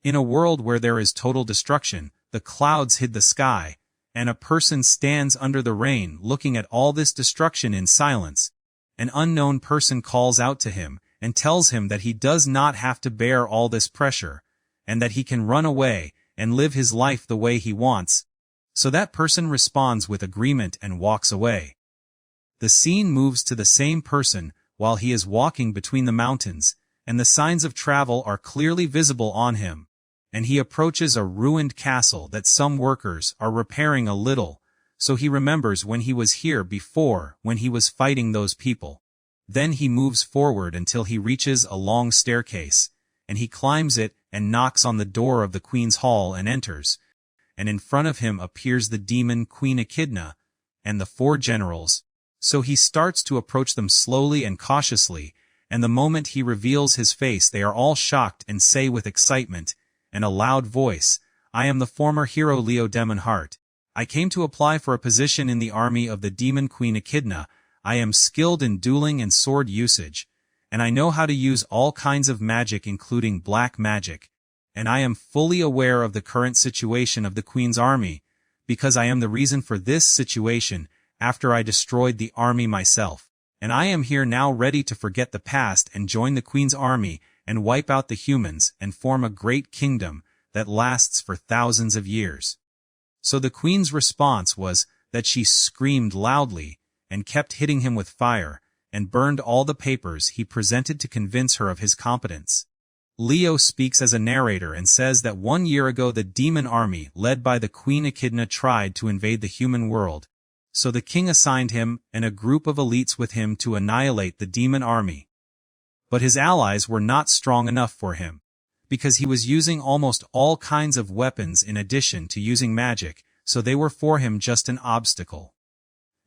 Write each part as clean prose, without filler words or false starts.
In a world where there is total destruction, the clouds hid the sky, and a person stands under the rain looking at all this destruction in silence. An unknown person calls out to him and tells him that he does not have to bear all this pressure, and that he can run away and live his life the way he wants. So that person responds with agreement and walks away. The scene moves to the same person while he is walking between the mountains, and the signs of travel are clearly visible on him, and he approaches a ruined castle that some workers are repairing a little, so he remembers when he was here before when he was fighting those people. Then he moves forward until he reaches a long staircase, and he climbs it and knocks on the door of the queen's hall and enters, and in front of him appears the demon Queen Echidna and the 4 generals. So he starts to approach them slowly and cautiously, and the moment he reveals his face they are all shocked and say with excitement and a loud voice, "I am the former hero Leo Demonheart. I came to apply for a position in the army of the demon Queen Echidna. I am skilled in dueling and sword usage, and I know how to use all kinds of magic including black magic, and I am fully aware of the current situation of the Queen's army, because I am the reason for this situation after I destroyed the army myself, and I am here now ready to forget the past and join the Queen's army and wipe out the humans and form a great kingdom that lasts for thousands of years." So the Queen's response was that she screamed loudly and kept hitting him with fire, and burned all the papers he presented to convince her of his competence. Leo speaks as a narrator and says that 1 year ago the demon army led by the Queen Echidna tried to invade the human world, so the king assigned him and a group of elites with him to annihilate the demon army. But his allies were not strong enough for him, because he was using almost all kinds of weapons in addition to using magic, so they were for him just an obstacle.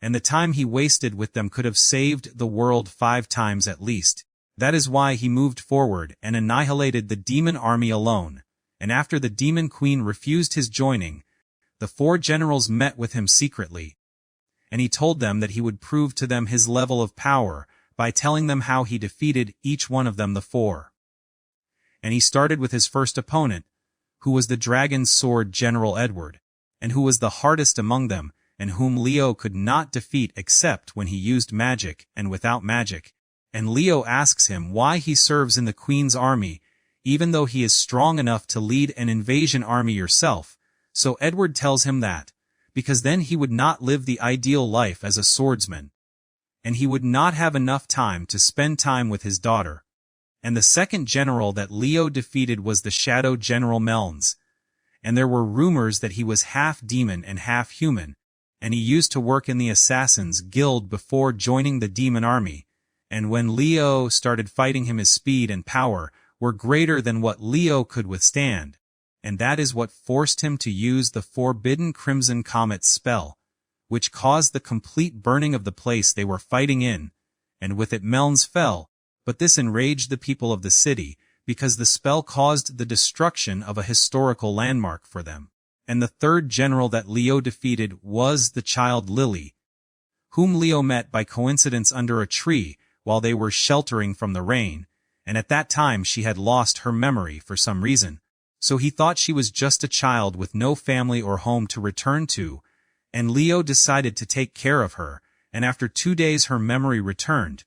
And the time he wasted with them could have saved the world 5 times at least. That is why he moved forward and annihilated the demon army alone, and after the demon queen refused his joining, the 4 generals met with him secretly, and he told them that he would prove to them his level of power by telling them how he defeated each one of them, the 4. And he started with his first opponent, who was the dragon sword General Edward, and who was the hardest among them, and whom Leo could not defeat except when he used magic and without magic. And Leo asks him why he serves in the Queen's army, even though he is strong enough to lead an invasion army yourself. So Edward tells him that, because then he would not live the ideal life as a swordsman, and he would not have enough time to spend time with his daughter. And the second general that Leo defeated was the Shadow General Melns, and there were rumors that he was half demon and half human, and he used to work in the Assassins Guild before joining the demon army, and when Leo started fighting him his speed and power were greater than what Leo could withstand, and that is what forced him to use the Forbidden Crimson Comet spell, which caused the complete burning of the place they were fighting in, and with it Melns fell, but this enraged the people of the city, because the spell caused the destruction of a historical landmark for them. And the third general that Leo defeated was the child Lily, whom Leo met by coincidence under a tree while they were sheltering from the rain, and at that time she had lost her memory for some reason, so he thought she was just a child with no family or home to return to, and Leo decided to take care of her, and after 2 days her memory returned,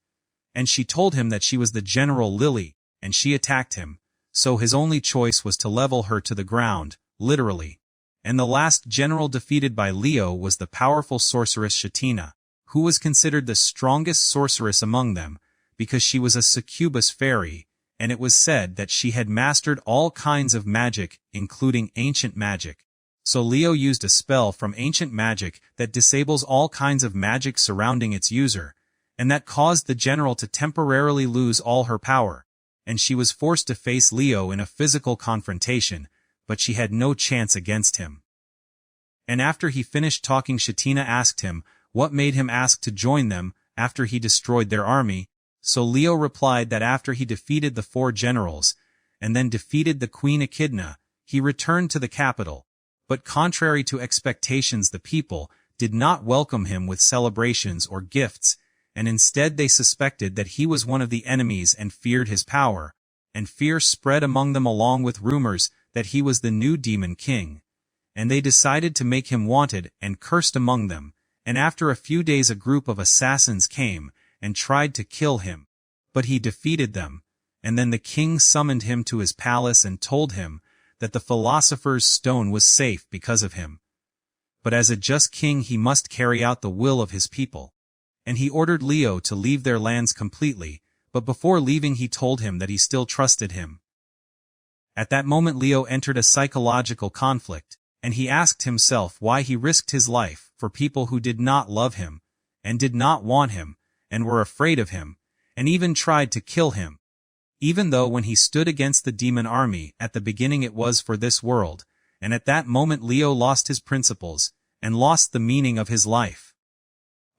and she told him that she was the General Lily, and she attacked him, so his only choice was to level her to the ground, literally. And the last general defeated by Leo was the powerful sorceress Shatina, who was considered the strongest sorceress among them, because she was a succubus fairy, and it was said that she had mastered all kinds of magic, including ancient magic. So Leo used a spell from ancient magic that disables all kinds of magic surrounding its user, and that caused the general to temporarily lose all her power, and she was forced to face Leo in a physical confrontation, but she had no chance against him. And after he finished talking, Shatina asked him what made him ask to join them after he destroyed their army, so Leo replied that after he defeated the 4 generals, and then defeated the Queen Echidna, he returned to the capital, but contrary to expectations the people did not welcome him with celebrations or gifts, and instead they suspected that he was one of the enemies and feared his power, and fear spread among them along with rumors that he was the new demon king. And they decided to make him wanted and cursed among them, and after a few days a group of assassins came and tried to kill him. But he defeated them, and then the king summoned him to his palace and told him that the philosopher's stone was safe because of him. But as a just king he must carry out the will of his people. And he ordered Leo to leave their lands completely, but before leaving he told him that he still trusted him. At that moment Leo entered a psychological conflict, and he asked himself why he risked his life for people who did not love him, and did not want him, and were afraid of him, and even tried to kill him. Even though when he stood against the demon army at the beginning it was for this world, and at that moment Leo lost his principles, and lost the meaning of his life.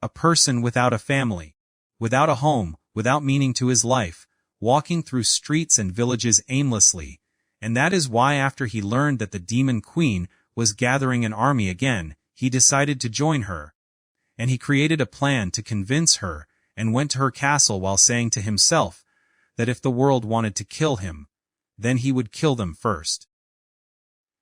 A person without a family, without a home, without meaning to his life, walking through streets and villages aimlessly, and that is why after he learned that the demon queen was gathering an army again, he decided to join her. And he created a plan to convince her, and went to her castle while saying to himself that if the world wanted to kill him, then he would kill them first.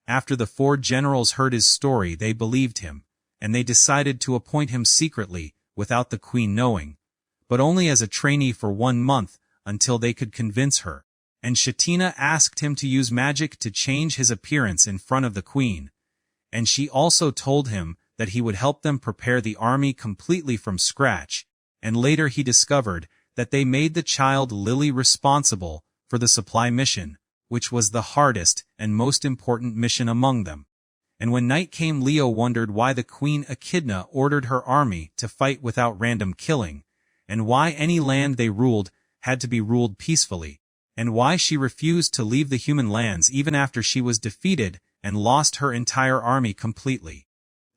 After the 4 generals heard his story they believed him, and they decided to appoint him secretly, without the queen knowing, but only as a trainee for 1 month, until they could convince her. And Shatina asked him to use magic to change his appearance in front of the queen. And she also told him that he would help them prepare the army completely from scratch, and later he discovered that they made the child Lily responsible for the supply mission, which was the hardest and most important mission among them. And when night came Leo wondered why the Queen Echidna ordered her army to fight without random killing, and why any land they ruled had to be ruled peacefully, and why she refused to leave the human lands even after she was defeated and lost her entire army completely.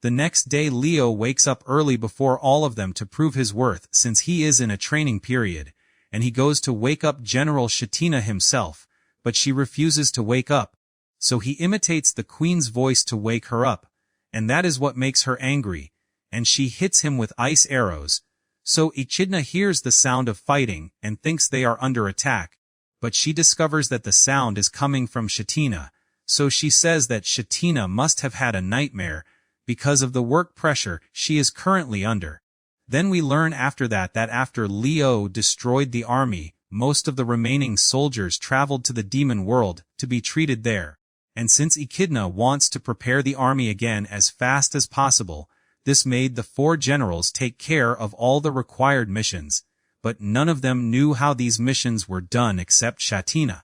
The next day Leo wakes up early before all of them to prove his worth since he is in a training period, and he goes to wake up General Shatina himself, but she refuses to wake up. So he imitates the queen's voice to wake her up, and that is what makes her angry, and she hits him with ice arrows. So Echidna hears the sound of fighting and thinks they are under attack, but she discovers that the sound is coming from Shatina, so she says that Shatina must have had a nightmare because of the work pressure she is currently under. Then we learn after that after Leo destroyed the army, most of the remaining soldiers traveled to the demon world to be treated there. And since Echidna wants to prepare the army again as fast as possible, this made the 4 generals take care of all the required missions, but none of them knew how these missions were done except Shatina.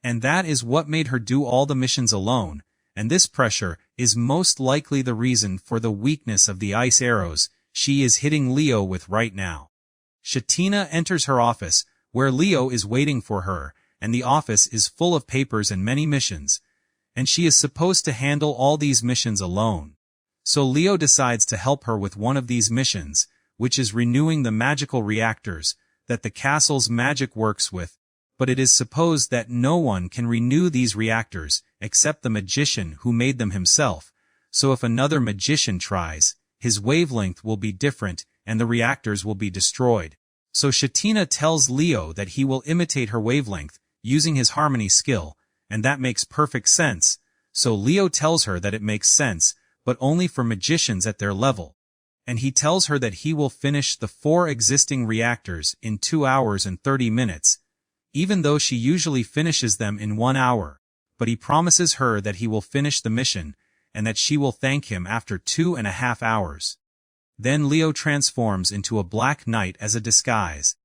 And that is what made her do all the missions alone, and this pressure is most likely the reason for the weakness of the ice arrows she is hitting Leo with right now. Shatina enters her office, where Leo is waiting for her, and the office is full of papers and many missions, and she is supposed to handle all these missions alone. So Leo decides to help her with one of these missions, which is renewing the magical reactors that the castle's magic works with, but it is supposed that no one can renew these reactors except the magician who made them himself, so if another magician tries, his wavelength will be different and the reactors will be destroyed. So Shatina tells Leo that he will imitate her wavelength, using his harmony skill, and that makes perfect sense, so Leo tells her that it makes sense, but only for magicians at their level. And he tells her that he will finish the 4 existing reactors in 2 hours and 30 minutes, even though she usually finishes them in 1 hour, but he promises her that he will finish the mission, and that she will thank him after 2.5 hours. Then Leo transforms into a black knight as a disguise,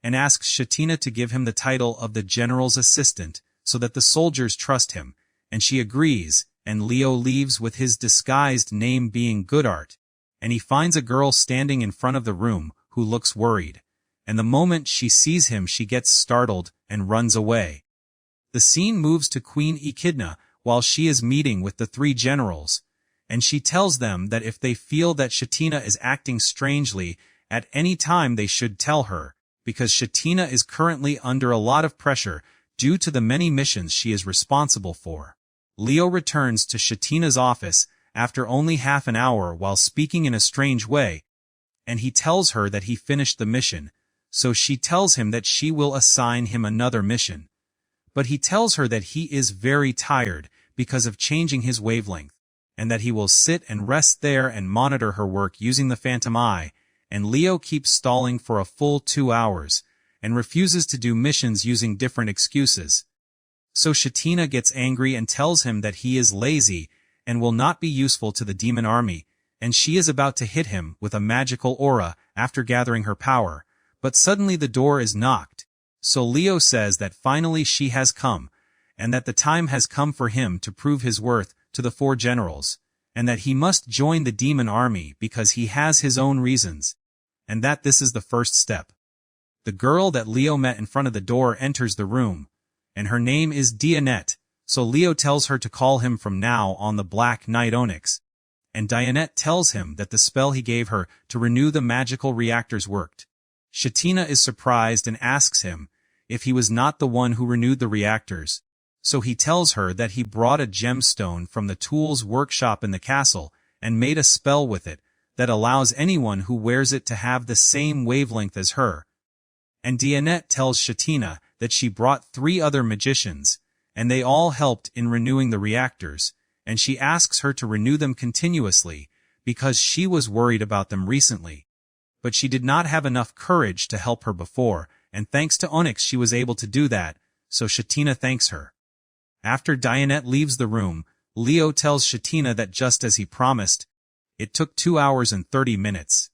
and asks Shatina to give him the title of the general's assistant, so that the soldiers trust him, and she agrees, and Leo leaves with his disguised name being Goodart, and he finds a girl standing in front of the room who looks worried, and the moment she sees him she gets startled and runs away. The scene moves to Queen Echidna while she is meeting with the 3 generals, and she tells them that if they feel that Shatina is acting strangely at any time they should tell her, because Shatina is currently under a lot of pressure due to the many missions she is responsible for. Leo returns to Shatina's office after only half an hour while speaking in a strange way, and he tells her that he finished the mission, so she tells him that she will assign him another mission. But he tells her that he is very tired because of changing his wavelength, and that he will sit and rest there and monitor her work using the phantom eye, and Leo keeps stalling for a full 2 hours, and refuses to do missions using different excuses. So Shetina gets angry and tells him that he is lazy and will not be useful to the demon army, and she is about to hit him with a magical aura after gathering her power, but suddenly the door is knocked. So Leo says that finally she has come, and that the time has come for him to prove his worth to the 4 generals, and that he must join the demon army because he has his own reasons, and that this is the first step. The girl that Leo met in front of the door enters the room, and her name is Dianette, so Leo tells her to call him from now on the Black Knight Onyx, and Dianette tells him that the spell he gave her to renew the magical reactors worked. Shetina is surprised and asks him if he was not the one who renewed the reactors, so he tells her that he brought a gemstone from the tools workshop in the castle and made a spell with it that allows anyone who wears it to have the same wavelength as her. And Dianette tells Shetina that she brought 3 other magicians, and they all helped in renewing the reactors, and she asks her to renew them continuously, because she was worried about them recently. But she did not have enough courage to help her before, and thanks to Onyx she was able to do that, so Shetina thanks her. After Dianette leaves the room, Leo tells Shetina that just as he promised, it took 2 hours and 30 minutes.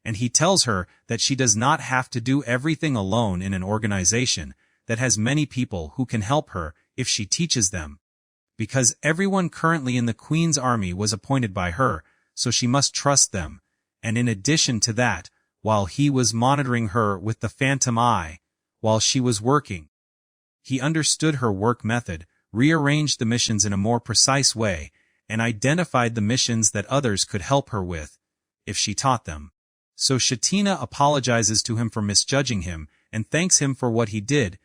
And he tells her that she does not have to do everything alone in an organization that has many people who can help her if she teaches them. Because everyone currently in the Queen's army was appointed by her, so she must trust them, and in addition to that, while he was monitoring her with the phantom eye, while she was working, he understood her work method, rearranged the missions in a more precise way, and identified the missions that others could help her with, if she taught them. So Shetina apologizes to him for misjudging him, and thanks him for what he did,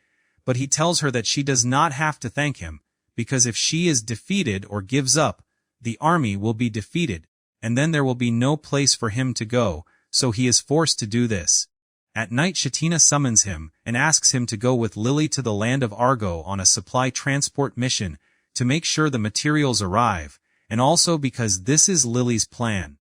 but he tells her that she does not have to thank him, because if she is defeated or gives up, the army will be defeated, and then there will be no place for him to go, so he is forced to do this. At night Shetina summons him, and asks him to go with Lily to the land of Argo on a supply transport mission, to make sure the materials arrive, and also because this is Lily's plan.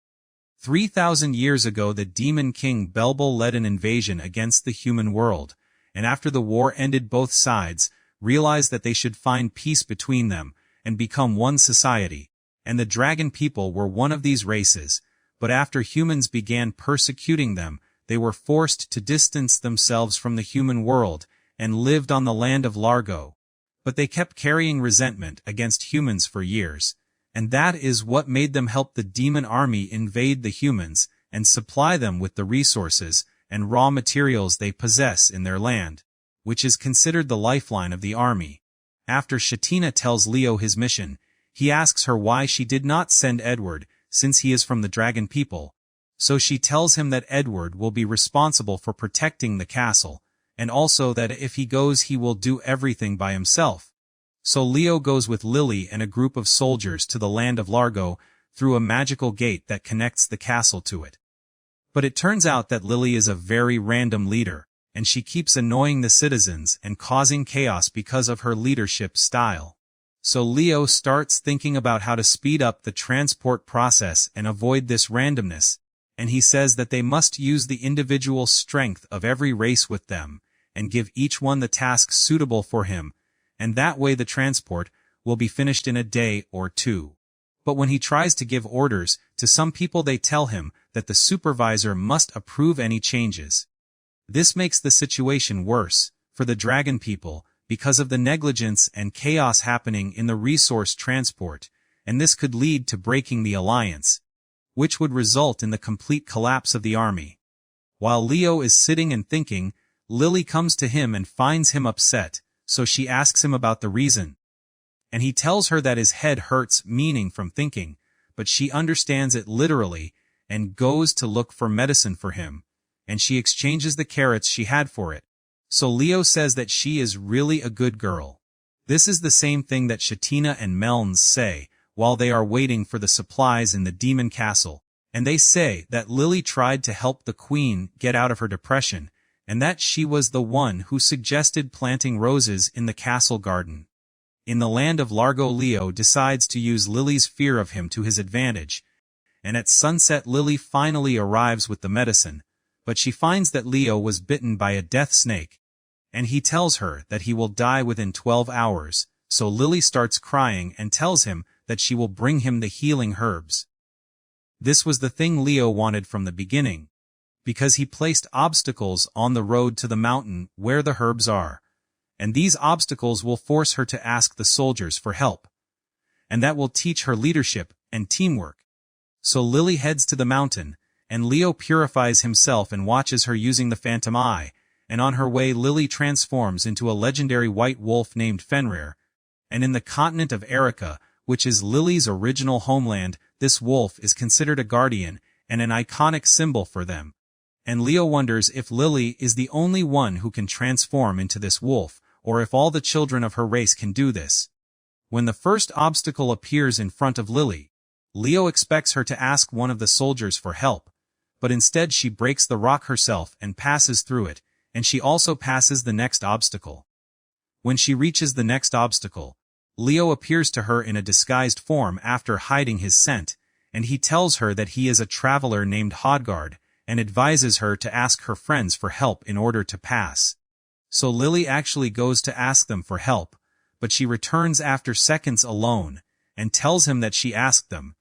3,000 years ago the demon king Belbel led an invasion against the human world, and after the war ended both sides realized that they should find peace between them, and become one society, and the dragon people were one of these races, but after humans began persecuting them, they were forced to distance themselves from the human world, and lived on the land of Largo. But they kept carrying resentment against humans for years, and that is what made them help the demon army invade the humans, and supply them with the resources and raw materials they possess in their land, which is considered the lifeline of the army. After Shetina tells Leo his mission, he asks her why she did not send Edward, since he is from the dragon people. So she tells him that Edward will be responsible for protecting the castle, and also that if he goes he will do everything by himself. So Leo goes with Lily and a group of soldiers to the land of Largo through a magical gate that connects the castle to it. But it turns out that Lily is a very random leader, and she keeps annoying the citizens and causing chaos because of her leadership style. So Leo starts thinking about how to speed up the transport process and avoid this randomness, and he says that they must use the individual strength of every race with them, and give each one the task suitable for him, and that way the transport will be finished in a day or 2. But when he tries to give orders to some people they tell him that the supervisor must approve any changes. This makes the situation worse for the dragon people because of the negligence and chaos happening in the resource transport, and this could lead to breaking the alliance, which would result in the complete collapse of the army. While Leo is sitting and thinking, Lily comes to him and finds him upset, so she asks him about the reason. And he tells her that his head hurts meaning from thinking, but she understands it literally, and goes to look for medicine for him, and she exchanges the carrots she had for it. So Leo says that she is really a good girl. This is the same thing that Shetina and Melns say, while they are waiting for the supplies in the demon castle, and they say that Lily tried to help the queen get out of her depression, and that she was the one who suggested planting roses in the castle garden. In the land of Largo, Leo decides to use Lily's fear of him to his advantage, and at sunset Lily finally arrives with the medicine, but she finds that Leo was bitten by a death snake, and he tells her that he will die within 12 hours, so Lily starts crying and tells him that she will bring him the healing herbs. This was the thing Leo wanted from the beginning, because he placed obstacles on the road to the mountain where the herbs are, and these obstacles will force her to ask the soldiers for help, and that will teach her leadership and teamwork. So Lily heads to the mountain, and Leo purifies himself and watches her using the phantom eye, and on her way Lily transforms into a legendary white wolf named Fenrir, and in the continent of Erica, which is Lily's original homeland, this wolf is considered a guardian and an iconic symbol for them. And Leo wonders if Lily is the only one who can transform into this wolf, or if all the children of her race can do this. When the first obstacle appears in front of Lily, Leo expects her to ask one of the soldiers for help, but instead she breaks the rock herself and passes through it, and she also passes the next obstacle. When she reaches the next obstacle, Leo appears to her in a disguised form after hiding his scent, and he tells her that he is a traveler named Hodgard, and advises her to ask her friends for help in order to pass. So Lily actually goes to ask them for help, but she returns after seconds alone, and tells him that she asked them,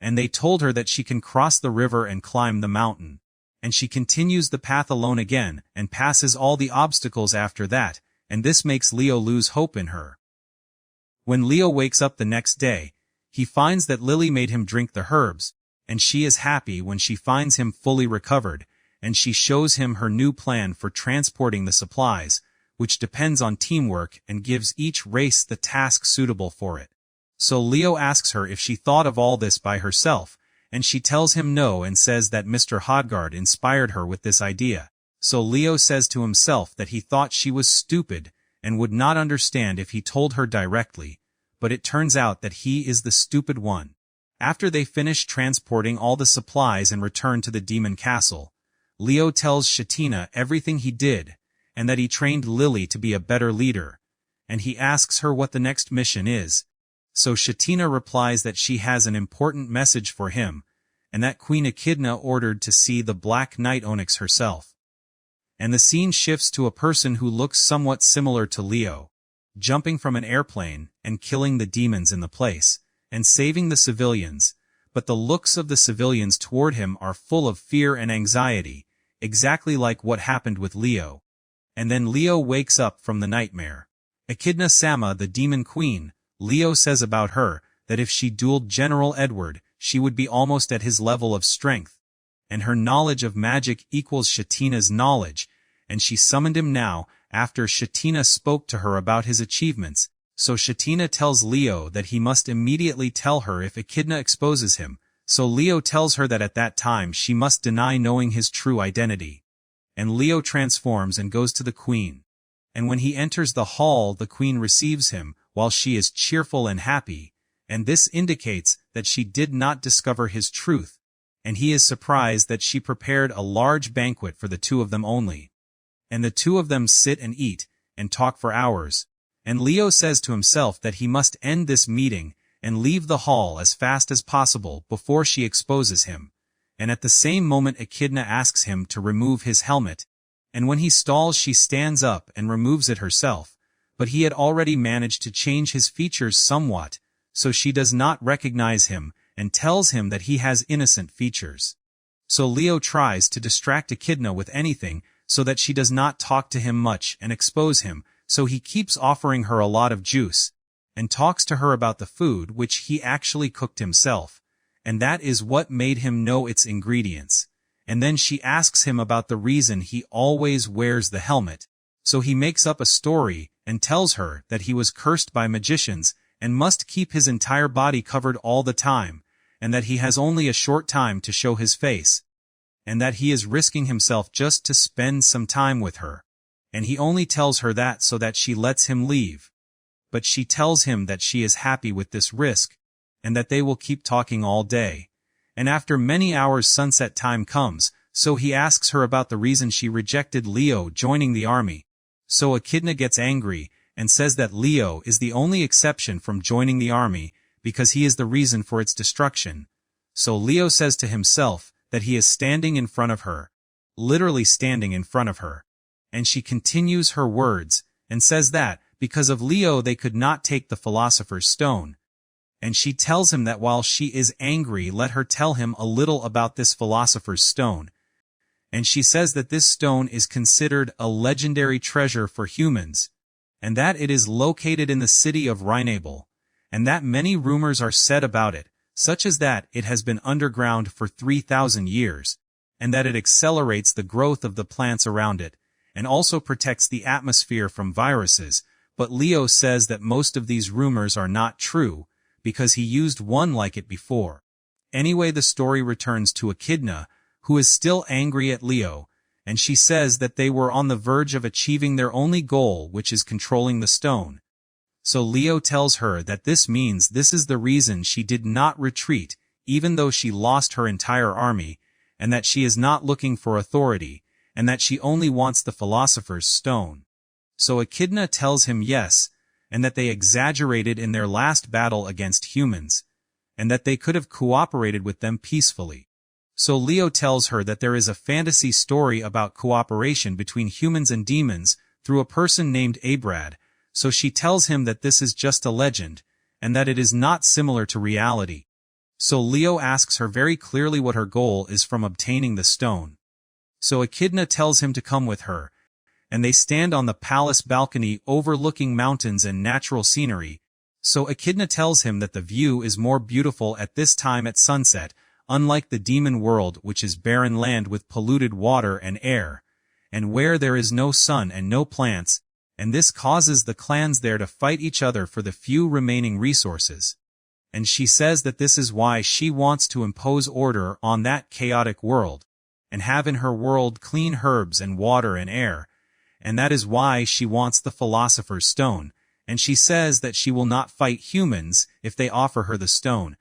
and they told her that she can cross the river and climb the mountain, and she continues the path alone again, and passes all the obstacles after that, and this makes Leo lose hope in her. When Leo wakes up the next day, he finds that Lily made him drink the herbs, and she is happy when she finds him fully recovered, and she shows him her new plan for transporting the supplies, which depends on teamwork and gives each race the task suitable for it. So Leo asks her if she thought of all this by herself, and she tells him no and says that Mr. Hodgard inspired her with this idea. So Leo says to himself that he thought she was stupid and would not understand if he told her directly, but it turns out that he is the stupid one. After they finish transporting all the supplies and return to the demon castle, Leo tells Shatina everything he did, and that he trained Lily to be a better leader, and he asks her what the next mission is. So Shatina replies that she has an important message for him, and that Queen Echidna ordered to see the Black Knight Onyx herself. And the scene shifts to a person who looks somewhat similar to Leo, jumping from an airplane and killing the demons in the place, and saving the civilians, but the looks of the civilians toward him are full of fear and anxiety, exactly like what happened with Leo. And then Leo wakes up from the nightmare. Echidna Sama, the demon queen, Leo says about her, that if she dueled General Edward, she would be almost at his level of strength, and her knowledge of magic equals Shatina's knowledge, and she summoned him now, after Shatina spoke to her about his achievements, so Shatina tells Leo that he must immediately tell her if Echidna exposes him, so Leo tells her that at that time she must deny knowing his true identity. And Leo transforms and goes to the queen. And when he enters the hall, the queen receives him, while she is cheerful and happy, and this indicates that she did not discover his truth, and he is surprised that she prepared a large banquet for the two of them only. And the two of them sit and eat, and talk for hours, and Leo says to himself that he must end this meeting, and leave the hall as fast as possible before she exposes him. And at the same moment Echidna asks him to remove his helmet, and when he stalls she stands up and removes it herself, but he had already managed to change his features somewhat, so she does not recognize him, and tells him that he has innocent features. So Leo tries to distract Echidna with anything, so that she does not talk to him much and expose him, so he keeps offering her a lot of juice, and talks to her about the food which he actually cooked himself, and that is what made him know its ingredients. And then she asks him about the reason he always wears the helmet, so he makes up a story and tells her that he was cursed by magicians and must keep his entire body covered all the time, and that he has only a short time to show his face, and that he is risking himself just to spend some time with her. And he only tells her that so that she lets him leave. But she tells him that she is happy with this risk, and that they will keep talking all day. And after many hours sunset time comes, so he asks her about the reason she rejected Leo joining the army. So Echidna gets angry, and says that Leo is the only exception from joining the army because he is the reason for its destruction. So Leo says to himself that he is standing in front of her, literally standing in front of her. And she continues her words, and says that, because of Leo they could not take the Philosopher's Stone. And she tells him that while she is angry, let her tell him a little about this Philosopher's Stone. And she says that this stone is considered a legendary treasure for humans, and that it is located in the city of Rhinable, and that many rumors are said about it, such as that it has been underground for 3,000 years, and that it accelerates the growth of the plants around it, and also protects the atmosphere from viruses. But Leo says that most of these rumors are not true, because he used one like it before. Anyway, the story returns to Echidna, who is still angry at Leo, and she says that they were on the verge of achieving their only goal, which is controlling the stone. So Leo tells her that this means this is the reason she did not retreat, even though she lost her entire army, and that she is not looking for authority, and that she only wants the Philosopher's Stone. So Echidna tells him yes, and that they exaggerated in their last battle against humans, and that they could have cooperated with them peacefully. So Leo tells her that there is a fantasy story about cooperation between humans and demons through a person named Abridged, so she tells him that this is just a legend, and that it is not similar to reality. So Leo asks her very clearly what her goal is from obtaining the stone. So Echidna tells him to come with her, and they stand on the palace balcony overlooking mountains and natural scenery. So Echidna tells him that the view is more beautiful at this time at sunset, unlike the demon world, which is barren land with polluted water and air, and where there is no sun and no plants, and this causes the clans there to fight each other for the few remaining resources. And she says that this is why she wants to impose order on that chaotic world, and have in her world clean herbs and water and air, and that is why she wants the Philosopher's Stone, and she says that she will not fight humans if they offer her the stone.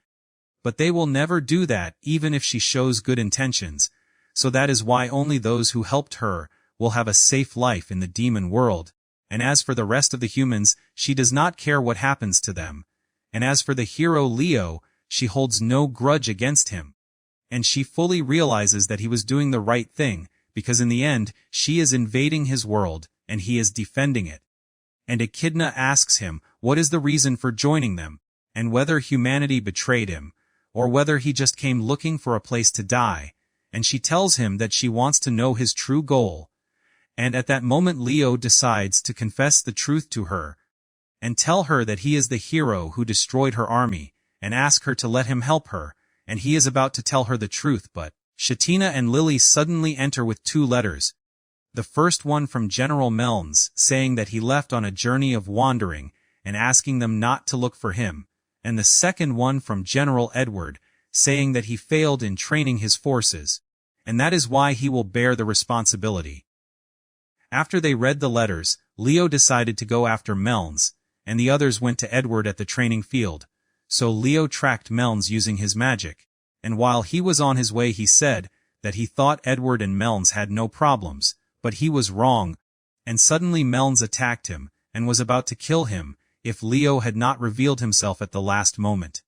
But they will never do that even if she shows good intentions, so that is why only those who helped her will have a safe life in the demon world. And as for the rest of the humans, she does not care what happens to them. And as for the hero Leo, she holds no grudge against him. And she fully realizes that he was doing the right thing, because in the end, she is invading his world, and he is defending it. And Echidna asks him what is the reason for joining them, and whether humanity betrayed him, or whether he just came looking for a place to die, and she tells him that she wants to know his true goal. And at that moment Leo decides to confess the truth to her, and tell her that he is the hero who destroyed her army, and ask her to let him help her, and he is about to tell her the truth, but Shatina and Lily suddenly enter with 2 letters. The first one from General Melns, saying that he left on a journey of wandering, and asking them not to look for him, and the second one from General Edward, saying that he failed in training his forces, and that is why he will bear the responsibility. After they read the letters, Leo decided to go after Melns, and the others went to Edward at the training field. So Leo tracked Melns using his magic, and while he was on his way he said that he thought Edward and Melns had no problems, but he was wrong, and suddenly Melns attacked him, and was about to kill him, if Leo had not revealed himself at the last moment.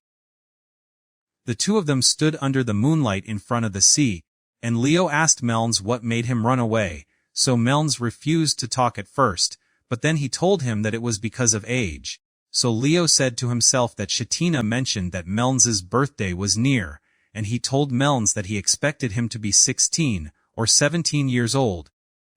The 2 of them stood under the moonlight in front of the sea, and Leo asked Melns what made him run away, so Melns refused to talk at first, but then he told him that it was because of age. So Leo said to himself that Shatina mentioned that Melns's birthday was near, and he told Melns that he expected him to be 16 or 17 years old,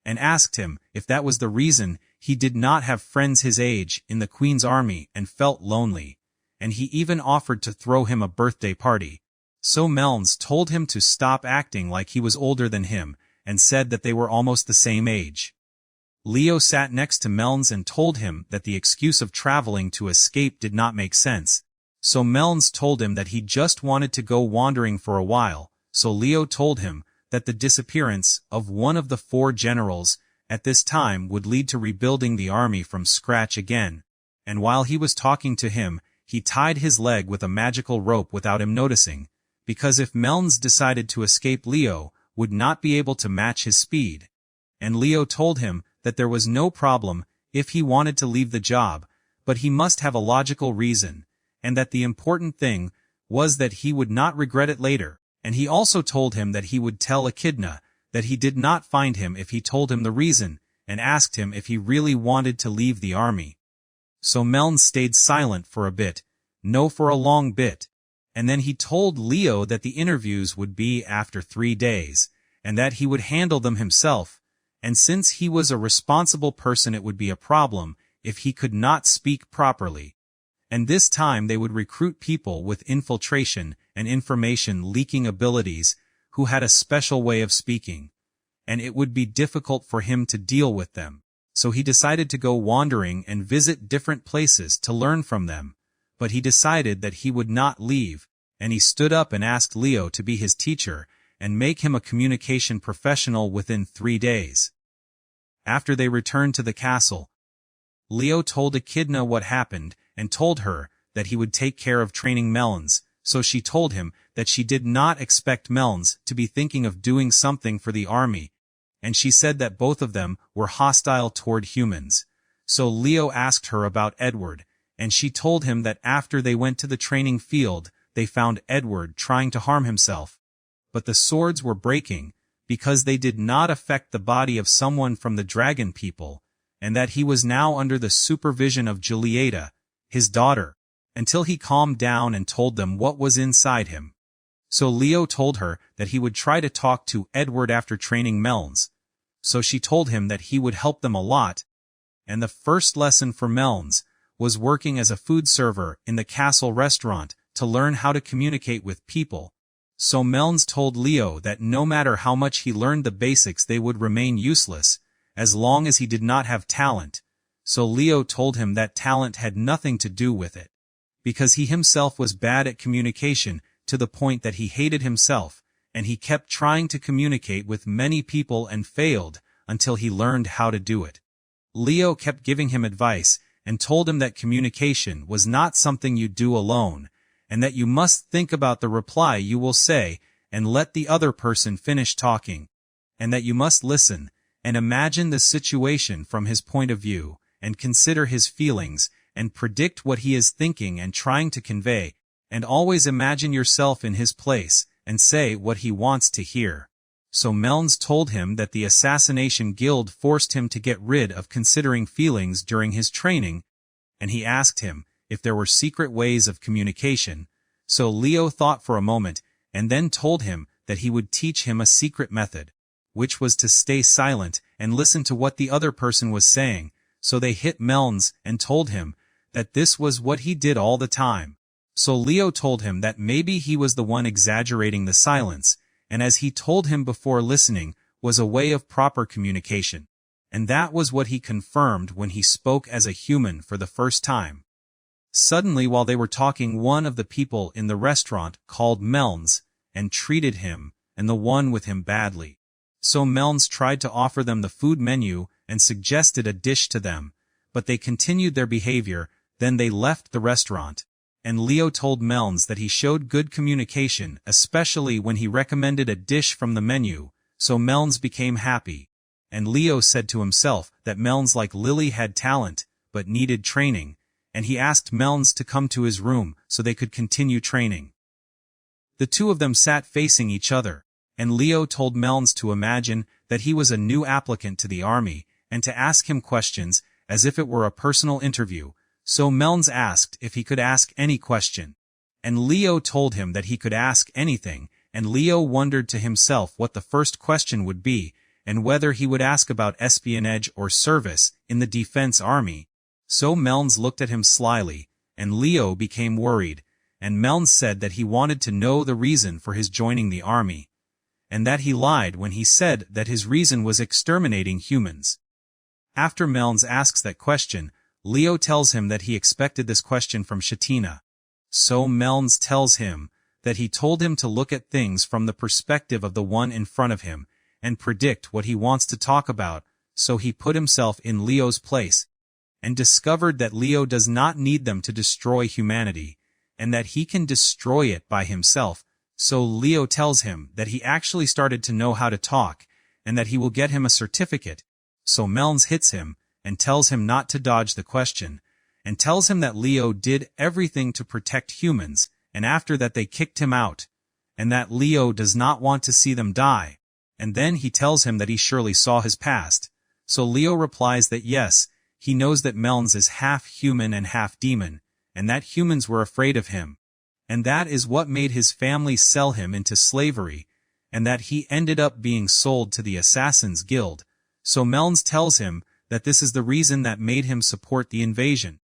and asked him if that was the reason he did not have friends his age in the Queen's army and felt lonely, and he even offered to throw him a birthday party. So Melns told him to stop acting like he was older than him, and said that they were almost the same age. Leo sat next to Melns and told him that the excuse of traveling to escape did not make sense. So Melns told him that he just wanted to go wandering for a while, so Leo told him that the disappearance of one of the 4 generals at this time would lead to rebuilding the army from scratch again. And while he was talking to him, he tied his leg with a magical rope without him noticing, because if Melns decided to escape, Leo would not be able to match his speed. And Leo told him that there was no problem if he wanted to leave the job, but he must have a logical reason, and that the important thing was that he would not regret it later. And he also told him that he would tell Echidna that he did not find him if he told him the reason, and asked him if he really wanted to leave the army. So Melns stayed silent for a bit, no for a long bit, and then he told Leo that the interviews would be after 3 days, and that he would handle them himself, and since he was a responsible person it would be a problem if he could not speak properly. And this time they would recruit people with infiltration and information leaking abilities who had a special way of speaking, and it would be difficult for him to deal with them. So he decided to go wandering and visit different places to learn from them, but he decided that he would not leave, and he stood up and asked Leo to be his teacher and make him a communication professional within 3 days. After they returned to the castle, Leo told Echidna what happened and told her that he would take care of training Melns, so she told him that she did not expect Melns to be thinking of doing something for the army, and she said that both of them were hostile toward humans. So Leo asked her about Edward, and she told him that after they went to the training field, they found Edward trying to harm himself. But the swords were breaking, because they did not affect the body of someone from the dragon people, and that he was now under the supervision of Julieta, his daughter, until he calmed down and told them what was inside him. So Leo told her that he would try to talk to Edward after training Melns, so she told him that he would help them a lot, and the first lesson for Melns was working as a food server in the castle restaurant to learn how to communicate with people. So Melns told Leo that no matter how much he learned the basics they would remain useless, as long as he did not have talent. So Leo told him that talent had nothing to do with it, because he himself was bad at communication to the point that he hated himself, and he kept trying to communicate with many people and failed until he learned how to do it. Leo kept giving him advice and told him that communication was not something you do alone, and that you must think about the reply you will say and let the other person finish talking, and that you must listen and imagine the situation from his point of view and consider his feelings and predict what he is thinking and trying to convey, and always imagine yourself in his place and say what he wants to hear. So Melns told him that the assassination guild forced him to get rid of considering feelings during his training, and he asked him if there were secret ways of communication. So Leo thought for a moment and then told him that he would teach him a secret method, which was to stay silent and listen to what the other person was saying. So they hit Melns and told him that this was what he did all the time. So Leo told him that maybe he was the one exaggerating the silence, and as he told him before, listening was a way of proper communication. And that was what he confirmed when he spoke as a human for the first time. Suddenly, while they were talking, one of the people in the restaurant called Melns and treated him and the one with him badly. So Melns tried to offer them the food menu and suggested a dish to them, but they continued their behavior. Then they left the restaurant, and Leo told Melns that he showed good communication, especially when he recommended a dish from the menu, so Melns became happy. And Leo said to himself that Melns, like Lily, had talent, but needed training, and he asked Melns to come to his room so they could continue training. The two of them sat facing each other, and Leo told Melns to imagine that he was a new applicant to the army, and to ask him questions as if it were a personal interview. So Melns asked if he could ask any question, and Leo told him that he could ask anything, and Leo wondered to himself what the first question would be, and whether he would ask about espionage or service in the defense army. So Melns looked at him slyly, and Leo became worried, and Melns said that he wanted to know the reason for his joining the army, and that he lied when he said that his reason was exterminating humans. After Melns asks that question, Leo tells him that he expected this question from Shatina. So Melns tells him that he told him to look at things from the perspective of the one in front of him and predict what he wants to talk about. So he put himself in Leo's place and discovered that Leo does not need them to destroy humanity, and that he can destroy it by himself. So Leo tells him that he actually started to know how to talk, and that he will get him a certificate. So Melns hits him, and tells him not to dodge the question, and tells him that Leo did everything to protect humans, and after that they kicked him out, and that Leo does not want to see them die. And then he tells him that he surely saw his past. So Leo replies that yes, he knows that Melns is half human and half demon, and that humans were afraid of him. And that is what made his family sell him into slavery, and that he ended up being sold to the Assassin's Guild. So Melns tells him that this is the reason that made him support the invasion,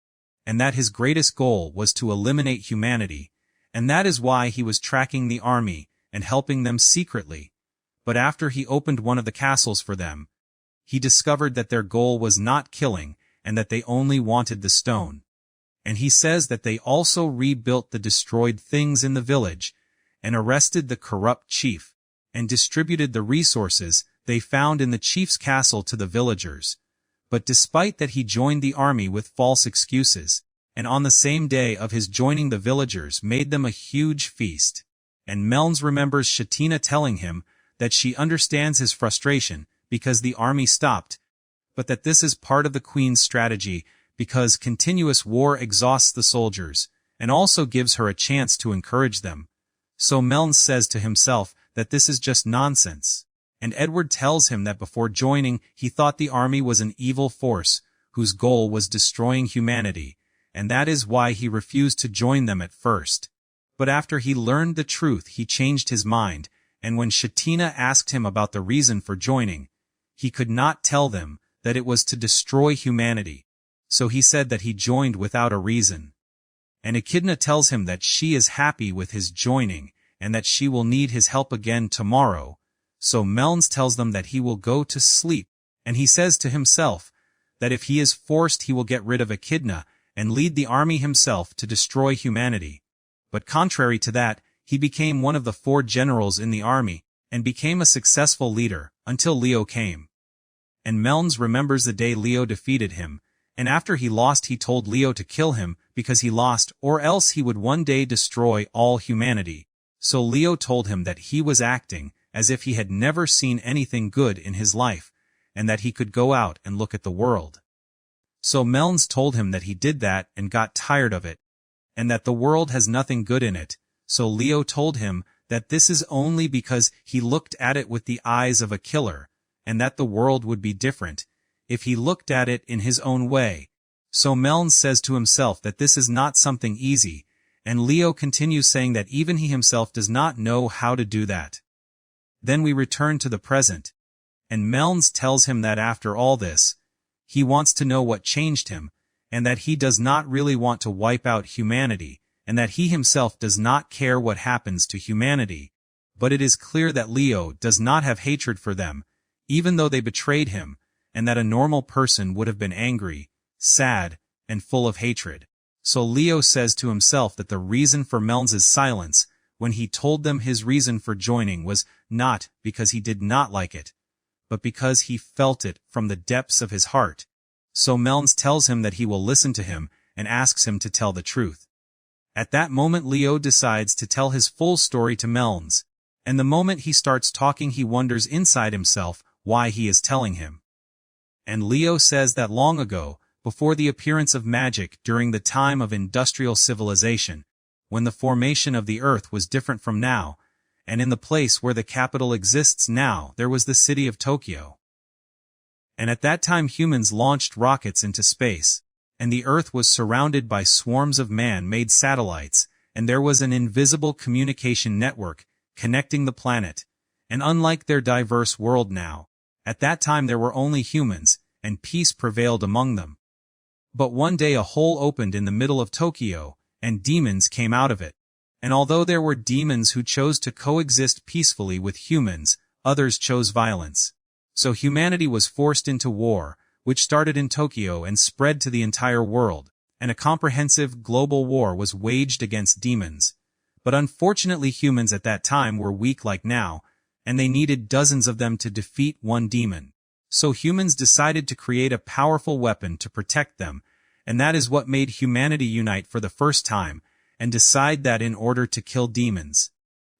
and that his greatest goal was to eliminate humanity, and that is why he was tracking the army and helping them secretly. But after he opened one of the castles for them, he discovered that their goal was not killing and that they only wanted the stone. And he says that they also rebuilt the destroyed things in the village and arrested the corrupt chief and distributed the resources they found in the chief's castle to the villagers. But despite that, he joined the army with false excuses, and on the same day of his joining, the villagers made them a huge feast. And Melns remembers Shatina telling him that she understands his frustration because the army stopped, but that this is part of the queen's strategy because continuous war exhausts the soldiers and also gives her a chance to encourage them. So Melns says to himself that this is just nonsense. And Edward tells him that before joining he thought the army was an evil force whose goal was destroying humanity, and that is why he refused to join them at first. But after he learned the truth he changed his mind, and when Shatina asked him about the reason for joining, he could not tell them that it was to destroy humanity. So he said that he joined without a reason. And Echidna tells him that she is happy with his joining, and that she will need his help again tomorrow. So Melns tells them that he will go to sleep, and he says to himself that if he is forced he will get rid of Echidna and lead the army himself to destroy humanity. But contrary to that, he became one of the 4 generals in the army, and became a successful leader, until Leo came. And Melns remembers the day Leo defeated him, and after he lost he told Leo to kill him because he lost, or else he would one day destroy all humanity. So Leo told him that he was acting as if he had never seen anything good in his life, and that he could go out and look at the world. So Melns told him that he did that and got tired of it, and that the world has nothing good in it. So Leo told him that this is only because he looked at it with the eyes of a killer, and that the world would be different if he looked at it in his own way. So Melns says to himself that this is not something easy, and Leo continues saying that even he himself does not know how to do that. Then we return to the present, and Melns tells him that after all this, he wants to know what changed him, and that he does not really want to wipe out humanity, and that he himself does not care what happens to humanity. But it is clear that Leo does not have hatred for them, even though they betrayed him, and that a normal person would have been angry, sad, and full of hatred. So Leo says to himself that the reason for Melns' silence when he told them his reason for joining was not because he did not like it, but because he felt it from the depths of his heart. So Melns tells him that he will listen to him and asks him to tell the truth. At that moment Leo decides to tell his full story to Melns, and the moment he starts talking he wonders inside himself why he is telling him. And Leo says that long ago, before the appearance of magic during the time of industrial civilization, when the formation of the earth was different from now, and in the place where the capital exists now there was the city of Tokyo. And at that time humans launched rockets into space, and the earth was surrounded by swarms of man-made satellites, and there was an invisible communication network connecting the planet. And unlike their diverse world now, at that time there were only humans, and peace prevailed among them. But one day a hole opened in the middle of Tokyo, and demons came out of it. And although there were demons who chose to coexist peacefully with humans, others chose violence. So humanity was forced into war, which started in Tokyo and spread to the entire world, and a comprehensive global war was waged against demons. But unfortunately humans at that time were weak like now, and they needed dozens of them to defeat one demon. So humans decided to create a powerful weapon to protect them, and that is what made humanity unite for the first time, and decide that in order to kill demons,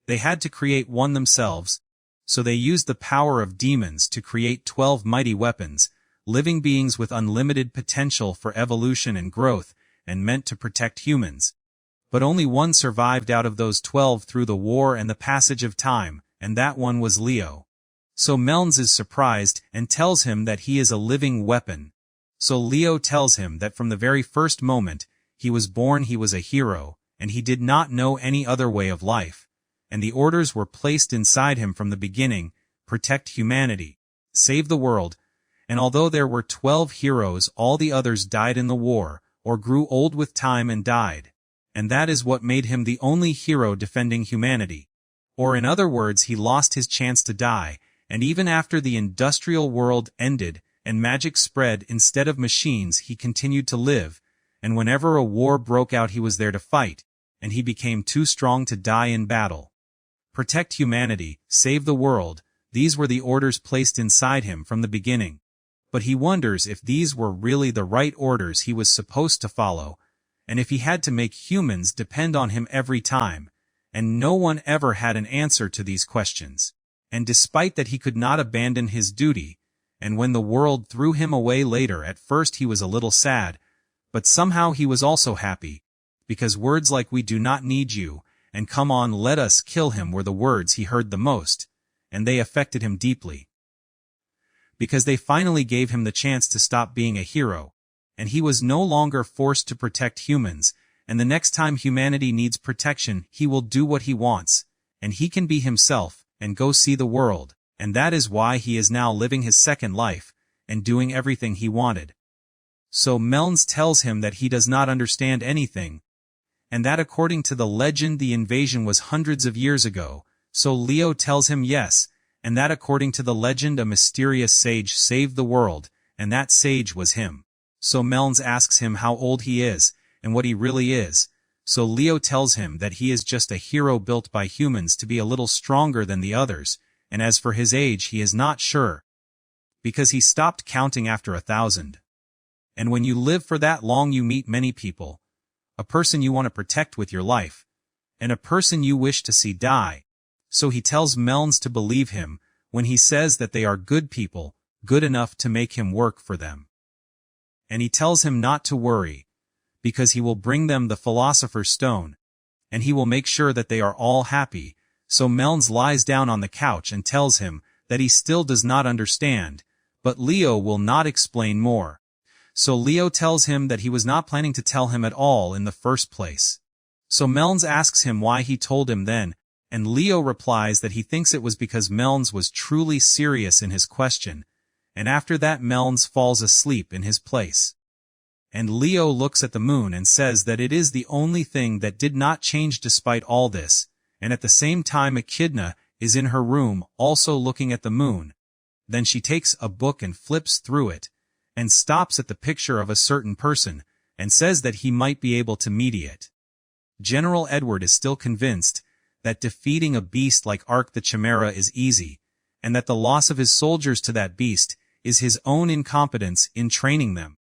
they had to create one themselves. So they used the power of demons to create 12 mighty weapons, living beings with unlimited potential for evolution and growth, and meant to protect humans. But only one survived out of those 12 through the war and the passage of time, and that one was Leo. So Melns is surprised and tells him that he is a living weapon. So Leo tells him that from the very first moment he was born he was a hero, and he did not know any other way of life, and the orders were placed inside him from the beginning: protect humanity, save the world. And although there were 12 heroes, all the others died in the war, or grew old with time and died. And that is what made him the only hero defending humanity. Or in other words, he lost his chance to die, and even after the industrial world ended and magic spread instead of machines, he continued to live, and whenever a war broke out he was there to fight, and he became too strong to die in battle. Protect humanity, save the world, these were the orders placed inside him from the beginning. But he wonders if these were really the right orders he was supposed to follow, and if he had to make humans depend on him every time, and no one ever had an answer to these questions. And despite that he could not abandon his duty, and when the world threw him away later, at first he was a little sad, but somehow he was also happy, because words like "we do not need you," and "come on, let us kill him" were the words he heard the most, and they affected him deeply. Because they finally gave him the chance to stop being a hero, and he was no longer forced to protect humans, and the next time humanity needs protection he will do what he wants, and he can be himself, and go see the world, and that is why he is now living his second life, and doing everything he wanted. So Melns tells him that he does not understand anything, and that according to the legend the invasion was hundreds of years ago. So Leo tells him yes, and that according to the legend a mysterious sage saved the world, and that sage was him. So Melns asks him how old he is, and what he really is. So Leo tells him that he is just a hero built by humans to be a little stronger than the others, and as for his age he is not sure, because he stopped counting after 1,000. And when you live for that long you meet many people, a person you want to protect with your life, and a person you wish to see die. So he tells Melns to believe him when he says that they are good people, good enough to make him work for them. And he tells him not to worry, because he will bring them the Philosopher's Stone, and he will make sure that they are all happy. So Melns lies down on the couch and tells him that he still does not understand, but Leo will not explain more. So Leo tells him that he was not planning to tell him at all in the first place. So Melns asks him why he told him then, and Leo replies that he thinks it was because Melns was truly serious in his question, and after that Melns falls asleep in his place. And Leo looks at the moon and says that it is the only thing that did not change despite all this, and at the same time Echidna is in her room also looking at the moon. Then she takes a book and flips through it, and stops at the picture of a certain person, and says that he might be able to mediate. General Edward is still convinced that defeating a beast like Ark the Chimera is easy, and that the loss of his soldiers to that beast is his own incompetence in training them,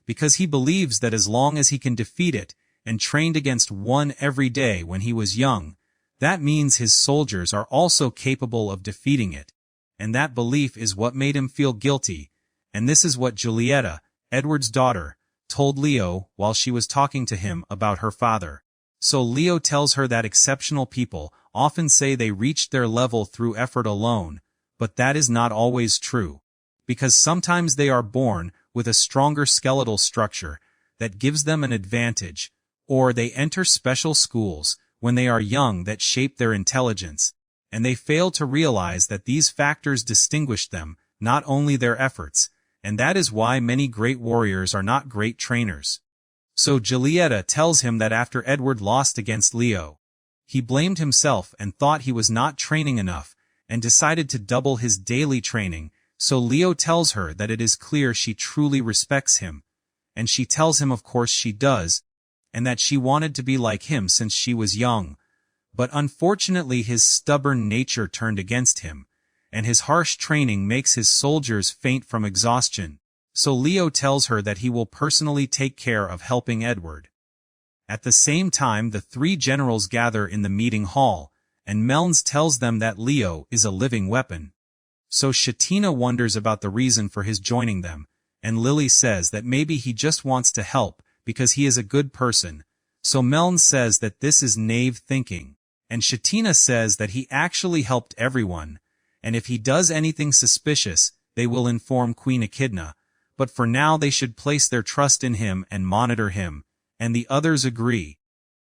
because he believes that as long as he can defeat it, and trained against one every day when he was young, that means his soldiers are also capable of defeating it, and that belief is what made him feel guilty, and this is what Julieta, Edward's daughter, told Leo while she was talking to him about her father. So Leo tells her that exceptional people often say they reached their level through effort alone, but that is not always true, because sometimes they are born with a stronger skeletal structure that gives them an advantage, or they enter special schools when they are young that shape their intelligence, and they fail to realize that these factors distinguish them, not only their efforts, and that is why many great warriors are not great trainers. So Julieta tells him that after Edward lost against Leo, he blamed himself and thought he was not training enough, and decided to double his daily training. So Leo tells her that it is clear she truly respects him, and she tells him of course she does, and that she wanted to be like him since she was young, but unfortunately his stubborn nature turned against him, and his harsh training makes his soldiers faint from exhaustion. So Leo tells her that he will personally take care of helping Edward. At the same time the three generals gather in the meeting hall, and Melns tells them that Leo is a living weapon. So Shatina wonders about the reason for his joining them, and Lily says that maybe he just wants to help, because he is a good person. So Meln says that this is naive thinking, and Shatina says that he actually helped everyone, and if he does anything suspicious, they will inform Queen Echidna, but for now they should place their trust in him and monitor him, and the others agree.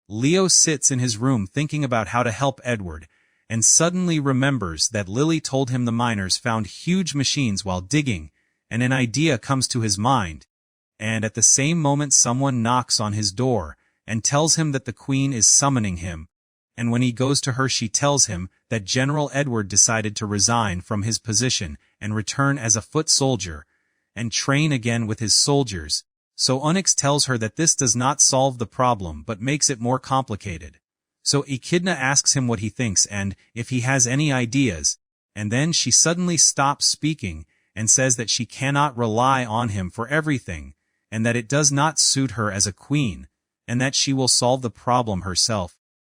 Leo sits in his room thinking about how to help Edward, and suddenly remembers that Lily told him the miners found huge machines while digging, and an idea comes to his mind. And at the same moment someone knocks on his door, and tells him that the Queen is summoning him, and when he goes to her she tells him that General Edward decided to resign from his position and return as a foot soldier, and train again with his soldiers. So Onyx tells her that this does not solve the problem but makes it more complicated. So Echidna asks him what he thinks and if he has any ideas, and then she suddenly stops speaking and says that she cannot rely on him for everything, and that it does not suit her as a queen, and that she will solve the problem herself.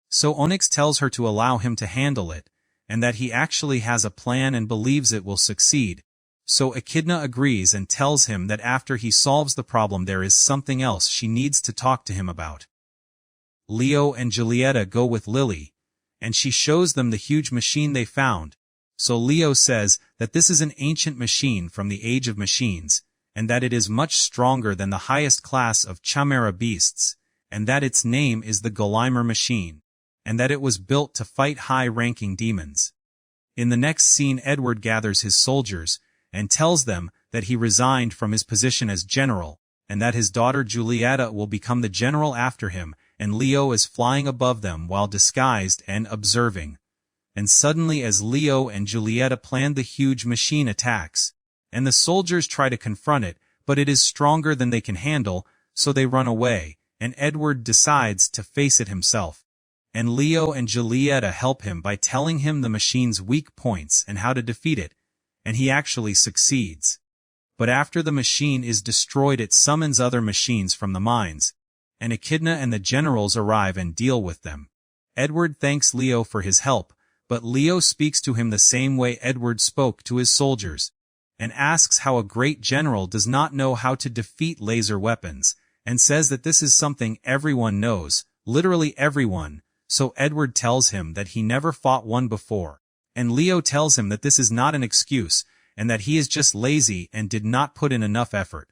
So Onyx tells her to allow him to handle it, and that he actually has a plan and believes it will succeed. So Echidna agrees and tells him that after he solves the problem there is something else she needs to talk to him about. Leo and Julieta go with Lily, and she shows them the huge machine they found. So Leo says that this is an ancient machine from the Age of Machines, and that it is much stronger than the highest class of Chimera beasts, and that its name is the Gullimer machine, and that it was built to fight high-ranking demons. In the next scene Edward gathers his soldiers, and tells them that he resigned from his position as general, and that his daughter Julieta will become the general after him, and Leo is flying above them while disguised and observing. And suddenly as Leo and Julieta plan the huge machine attacks, and the soldiers try to confront it, but it is stronger than they can handle, so they run away, and Edward decides to face it himself. And Leo and Julieta help him by telling him the machine's weak points and how to defeat it, and he actually succeeds. But after the machine is destroyed it summons other machines from the mines, and Echidna and the generals arrive and deal with them. Edward thanks Leo for his help, but Leo speaks to him the same way Edward spoke to his soldiers, and asks how a great general does not know how to defeat laser weapons, and says that this is something everyone knows, literally everyone, so Edward tells him that he never fought one before, and Leo tells him that this is not an excuse, and that he is just lazy and did not put in enough effort.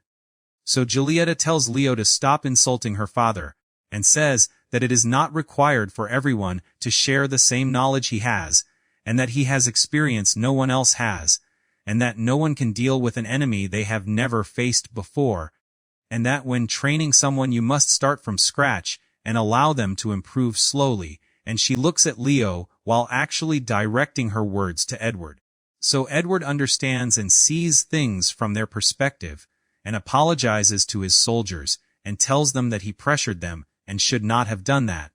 So Julieta tells Leo to stop insulting her father, and says that it is not required for everyone to share the same knowledge he has, and that he has experience no one else has, and that no one can deal with an enemy they have never faced before, and that when training someone you must start from scratch and allow them to improve slowly, and she looks at Leo while actually directing her words to Edward. So Edward understands and sees things from their perspective, and apologizes to his soldiers, and tells them that he pressured them, and should not have done that.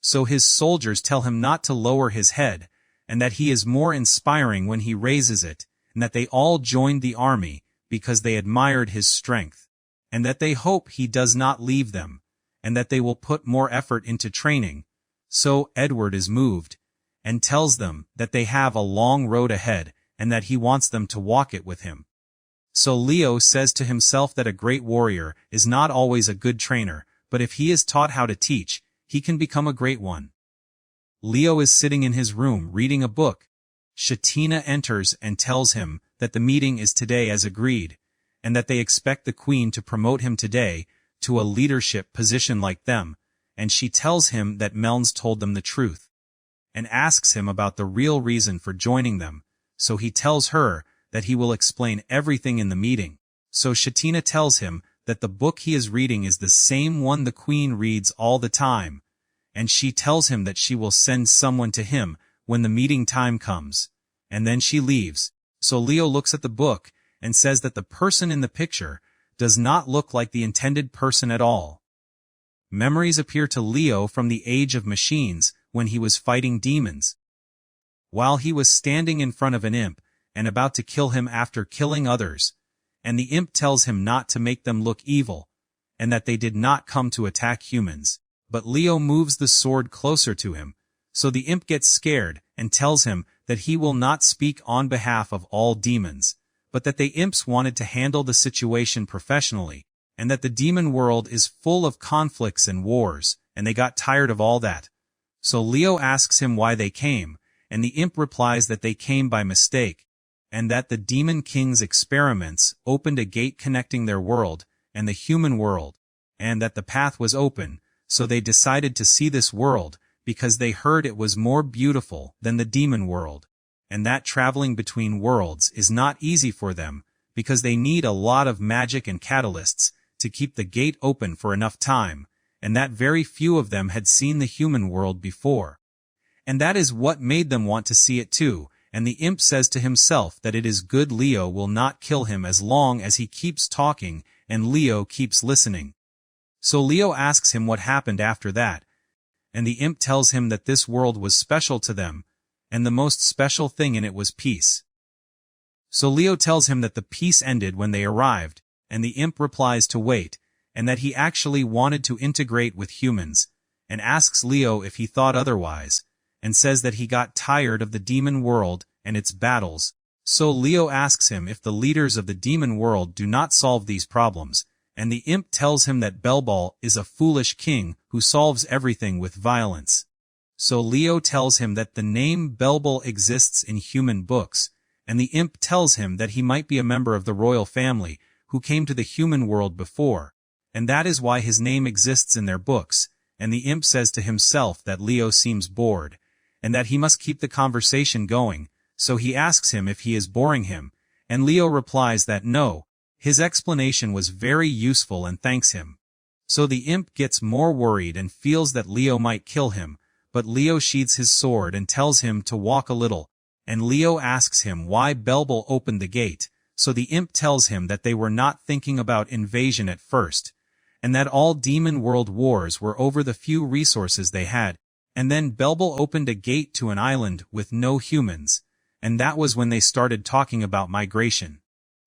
So his soldiers tell him not to lower his head, and that he is more inspiring when he raises it, and that they all joined the army, because they admired his strength, and that they hope he does not leave them, and that they will put more effort into training. So Edward is moved, and tells them that they have a long road ahead, and that he wants them to walk it with him. So Leo says to himself that a great warrior is not always a good trainer, but if he is taught how to teach, he can become a great one. Leo is sitting in his room reading a book. Shatina enters and tells him that the meeting is today as agreed, and that they expect the queen to promote him today to a leadership position like them, and she tells him that Melns told them the truth, and asks him about the real reason for joining them, so he tells her that he will explain everything in the meeting. So Shatina tells him that the book he is reading is the same one the queen reads all the time, and she tells him that she will send someone to him when the meeting time comes, and then she leaves. So Leo looks at the book and says that the person in the picture does not look like the intended person at all. Memories appear to Leo from the Age of Machines when he was fighting demons. While he was standing in front of an imp and about to kill him after killing others, and the imp tells him not to make them look evil, and that they did not come to attack humans, but Leo moves the sword closer to him, so the imp gets scared and tells him that he will not speak on behalf of all demons, but that the imps wanted to handle the situation professionally, and that the demon world is full of conflicts and wars, and they got tired of all that. So Leo asks him why they came, and the imp replies that they came by mistake, and that the Demon King's experiments opened a gate connecting their world and the human world, and that the path was open, so they decided to see this world, because they heard it was more beautiful than the demon world, and that traveling between worlds is not easy for them, because they need a lot of magic and catalysts to keep the gate open for enough time, and that very few of them had seen the human world before. And that is what made them want to see it too, and the imp says to himself that it is good Leo will not kill him as long as he keeps talking and Leo keeps listening. So Leo asks him what happened after that, and the imp tells him that this world was special to them, and the most special thing in it was peace. So Leo tells him that the peace ended when they arrived, and the imp replies to wait, and that he actually wanted to integrate with humans, and asks Leo if he thought otherwise, and says that he got tired of the demon world and its battles. So Leo asks him if the leaders of the demon world do not solve these problems, and the imp tells him that Belbal is a foolish king who solves everything with violence. So Leo tells him that the name Belbal exists in human books, and the imp tells him that he might be a member of the royal family who came to the human world before, and that is why his name exists in their books, and the imp says to himself that Leo seems bored, and that he must keep the conversation going, so he asks him if he is boring him, and Leo replies that no, his explanation was very useful and thanks him. So the imp gets more worried and feels that Leo might kill him, but Leo sheathes his sword and tells him to walk a little, and Leo asks him why Belbal opened the gate, so the imp tells him that they were not thinking about invasion at first, and that all demon world wars were over the few resources they had, and then Belbal opened a gate to an island with no humans, and that was when they started talking about migration.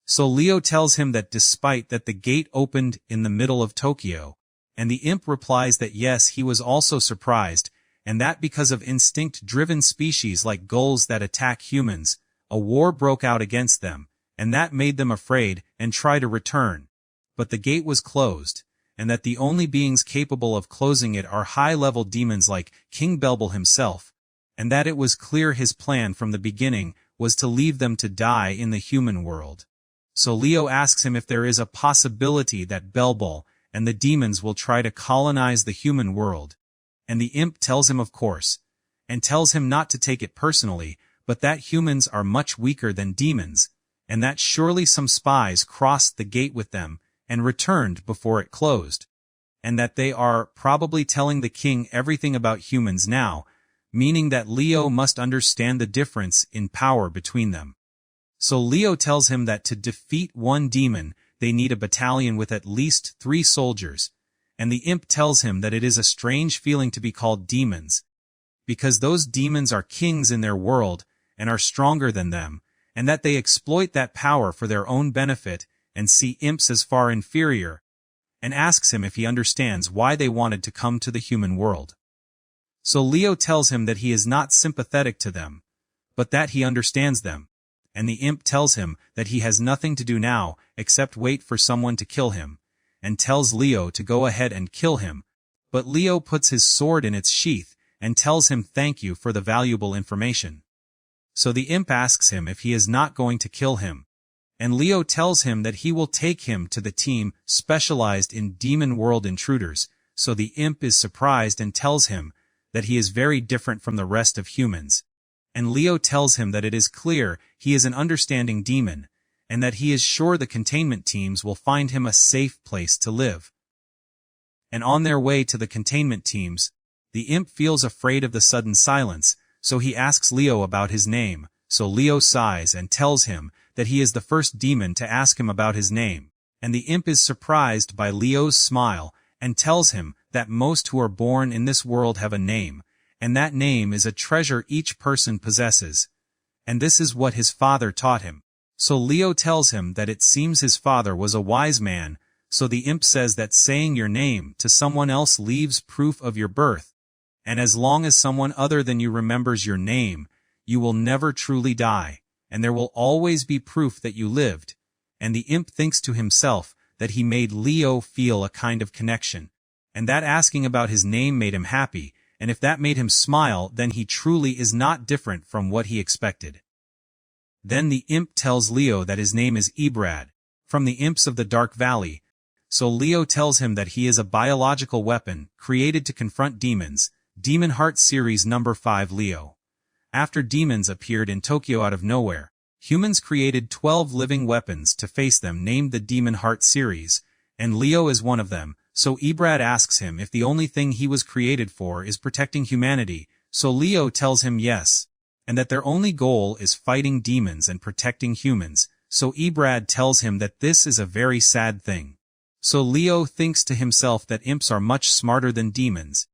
So Leo tells him that despite that the gate opened in the middle of Tokyo, and the imp replies that yes, he was also surprised, and that because of instinct-driven species like gulls that attack humans, a war broke out against them, and that made them afraid and try to return. But the gate was closed, and that the only beings capable of closing it are high-level demons like King Belbal himself, and that it was clear his plan from the beginning was to leave them to die in the human world. So Leo asks him if there is a possibility that Belbal and the demons will try to colonize the human world, and the imp tells him of course, and tells him not to take it personally, but that humans are much weaker than demons, and that surely some spies crossed the gate with them and returned before it closed, and that they are probably telling the king everything about humans now, meaning that Leo must understand the difference in power between them. So Leo tells him that to defeat one demon, they need a battalion with at least 3 soldiers, and the imp tells him that it is a strange feeling to be called demons, because those demons are kings in their world and are stronger than them, and that they exploit that power for their own benefit and see imps as far inferior, and asks him if he understands why they wanted to come to the human world. So Leo tells him that he is not sympathetic to them, but that he understands them, and the imp tells him that he has nothing to do now except wait for someone to kill him, and tells Leo to go ahead and kill him, but Leo puts his sword in its sheath and tells him thank you for the valuable information. So the imp asks him if he is not going to kill him, and Leo tells him that he will take him to the team specialized in demon world intruders, so the imp is surprised and tells him that he is very different from the rest of humans, and Leo tells him that it is clear he is an understanding demon, and that he is sure the containment teams will find him a safe place to live. And on their way to the containment teams, the imp feels afraid of the sudden silence, so he asks Leo about his name, so Leo sighs and tells him that he is the first demon to ask him about his name, and the imp is surprised by Leo's smile and tells him that most who are born in this world have a name, and that name is a treasure each person possesses, and this is what his father taught him. So Leo tells him that it seems his father was a wise man, so the imp says that saying your name to someone else leaves proof of your birth, and as long as someone other than you remembers your name, you will never truly die, and there will always be proof that you lived. And the imp thinks to himself that he made Leo feel a kind of connection, and that asking about his name made him happy, and if that made him smile, then he truly is not different from what he expected. Then the imp tells Leo that his name is Ebrad, from the imps of the Dark Valley. So Leo tells him that he is a biological weapon created to confront demons. Demon Heart Series number 5 Leo. After demons appeared in Tokyo out of nowhere, humans created 12 living weapons to face them named the Demon Heart Series, and Leo is one of them. So Ebrad asks him if the only thing he was created for is protecting humanity, so Leo tells him yes, and that their only goal is fighting demons and protecting humans, so Ebrad tells him that this is a very sad thing. So Leo thinks to himself that imps are much smarter than demons,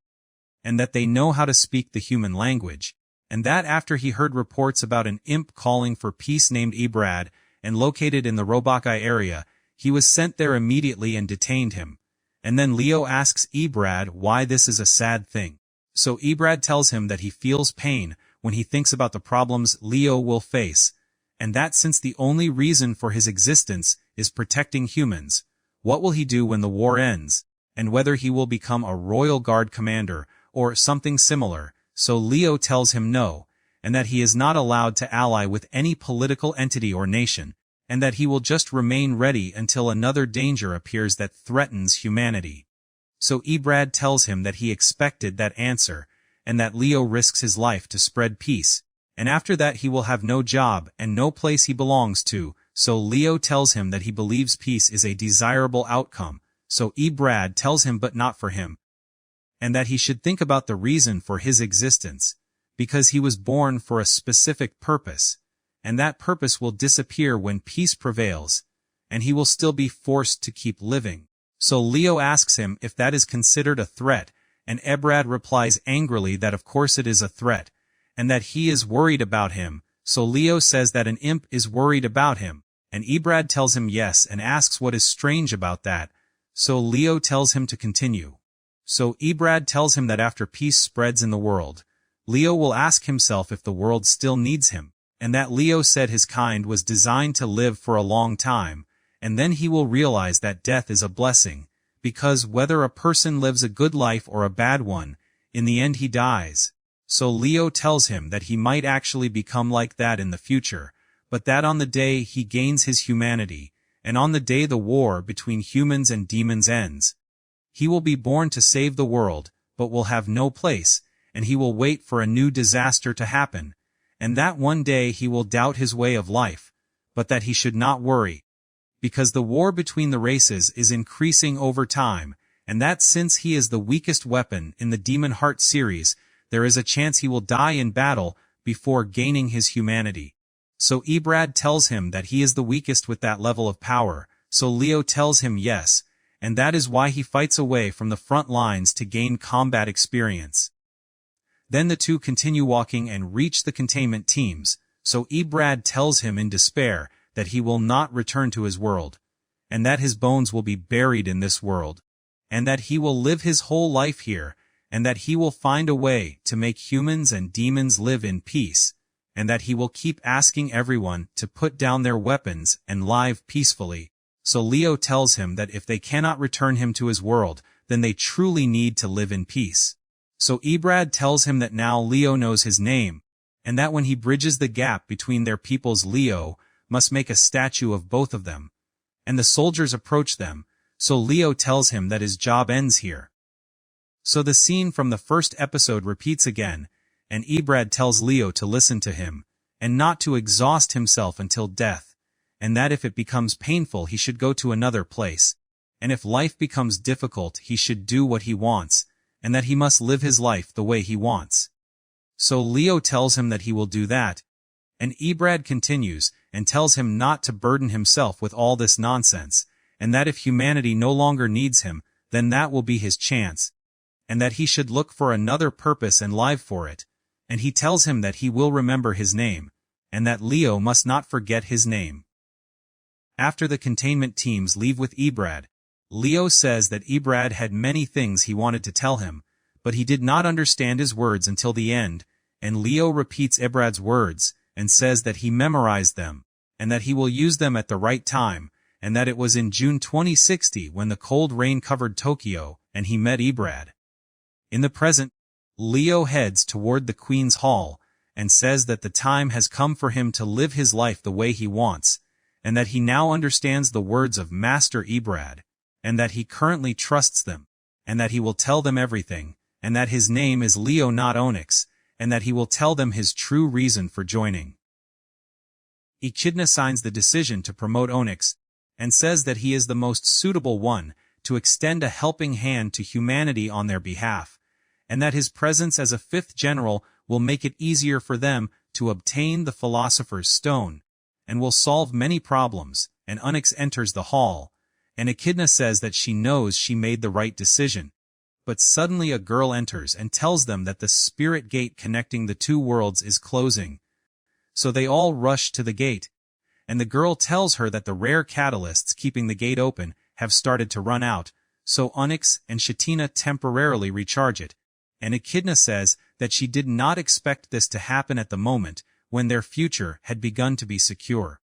and that they know how to speak the human language, and that after he heard reports about an imp calling for peace named Ebrad, and located in the Robakai area, he was sent there immediately and detained him. And then Leo asks Ebrad why this is a sad thing. So Ebrad tells him that he feels pain when he thinks about the problems Leo will face, and that since the only reason for his existence is protecting humans, what will he do when the war ends, and whether he will become a Royal Guard commander, or something similar. So Leo tells him no, and that he is not allowed to ally with any political entity or nation, and that he will just remain ready until another danger appears that threatens humanity. So Ebrad tells him that he expected that answer, and that Leo risks his life to spread peace, and after that he will have no job and no place he belongs to, so Leo tells him that he believes peace is a desirable outcome, so Ebrad tells him but not for him, and that he should think about the reason for his existence, because he was born for a specific purpose, and that purpose will disappear when peace prevails, and he will still be forced to keep living. So Leo asks him if that is considered a threat, and Ebrad replies angrily that of course it is a threat, and that he is worried about him, so Leo says that an imp is worried about him, and Ebrad tells him yes and asks what is strange about that, so Leo tells him to continue. So Ebrad tells him that after peace spreads in the world, Leo will ask himself if the world still needs him, and that Leo said his kind was designed to live for a long time, and then he will realize that death is a blessing, because whether a person lives a good life or a bad one, in the end he dies. So Leo tells him that he might actually become like that in the future, but that on the day he gains his humanity, and on the day the war between humans and demons ends, he will be born to save the world, but will have no place, and he will wait for a new disaster to happen, and that one day he will doubt his way of life, but that he should not worry, because the war between the races is increasing over time, and that since he is the weakest weapon in the Demon Heart series, there is a chance he will die in battle before gaining his humanity. So Ebrad tells him that he is the weakest with that level of power, so Leo tells him yes, and that is why he fights away from the front lines to gain combat experience. Then the two continue walking and reach the containment teams, so Ebrad tells him in despair that he will not return to his world, and that his bones will be buried in this world, and that he will live his whole life here, and that he will find a way to make humans and demons live in peace, and that he will keep asking everyone to put down their weapons and live peacefully. So Leo tells him that if they cannot return him to his world, then they truly need to live in peace. So Ebrad tells him that now Leo knows his name, and that when he bridges the gap between their peoples, Leo must make a statue of both of them. And the soldiers approach them, so Leo tells him that his job ends here. So the scene from the first episode repeats again, and Ebrad tells Leo to listen to him, and not to exhaust himself until death, and that if it becomes painful he should go to another place, and if life becomes difficult he should do what he wants, and that he must live his life the way he wants. So Leo tells him that he will do that, and Ebrad continues, and tells him not to burden himself with all this nonsense, and that if humanity no longer needs him, then that will be his chance, and that he should look for another purpose and live for it, and he tells him that he will remember his name, and that Leo must not forget his name. After the containment teams leave with Ebrad, Leo says that Ebrad had many things he wanted to tell him, but he did not understand his words until the end, and Leo repeats Ebrad's words, and says that he memorized them, and that he will use them at the right time, and that it was in June 2060 when the cold rain covered Tokyo, and he met Ebrad. In the present, Leo heads toward the Queen's Hall, and says that the time has come for him to live his life the way he wants, and that he now understands the words of Master Ebrad, and that he currently trusts them, and that he will tell them everything, and that his name is Leo not Onyx, and that he will tell them his true reason for joining. Echidna signs the decision to promote Onyx, and says that he is the most suitable one to extend a helping hand to humanity on their behalf, and that his presence as a fifth general will make it easier for them to obtain the Philosopher's Stone, and will solve many problems. And Onyx enters the hall, and Echidna says that she knows she made the right decision. But suddenly a girl enters and tells them that the spirit gate connecting the two worlds is closing. So they all rush to the gate, and the girl tells her that the rare catalysts keeping the gate open have started to run out, so Onyx and Shetina temporarily recharge it, and Echidna says that she did not expect this to happen at the moment when their future had begun to be secure.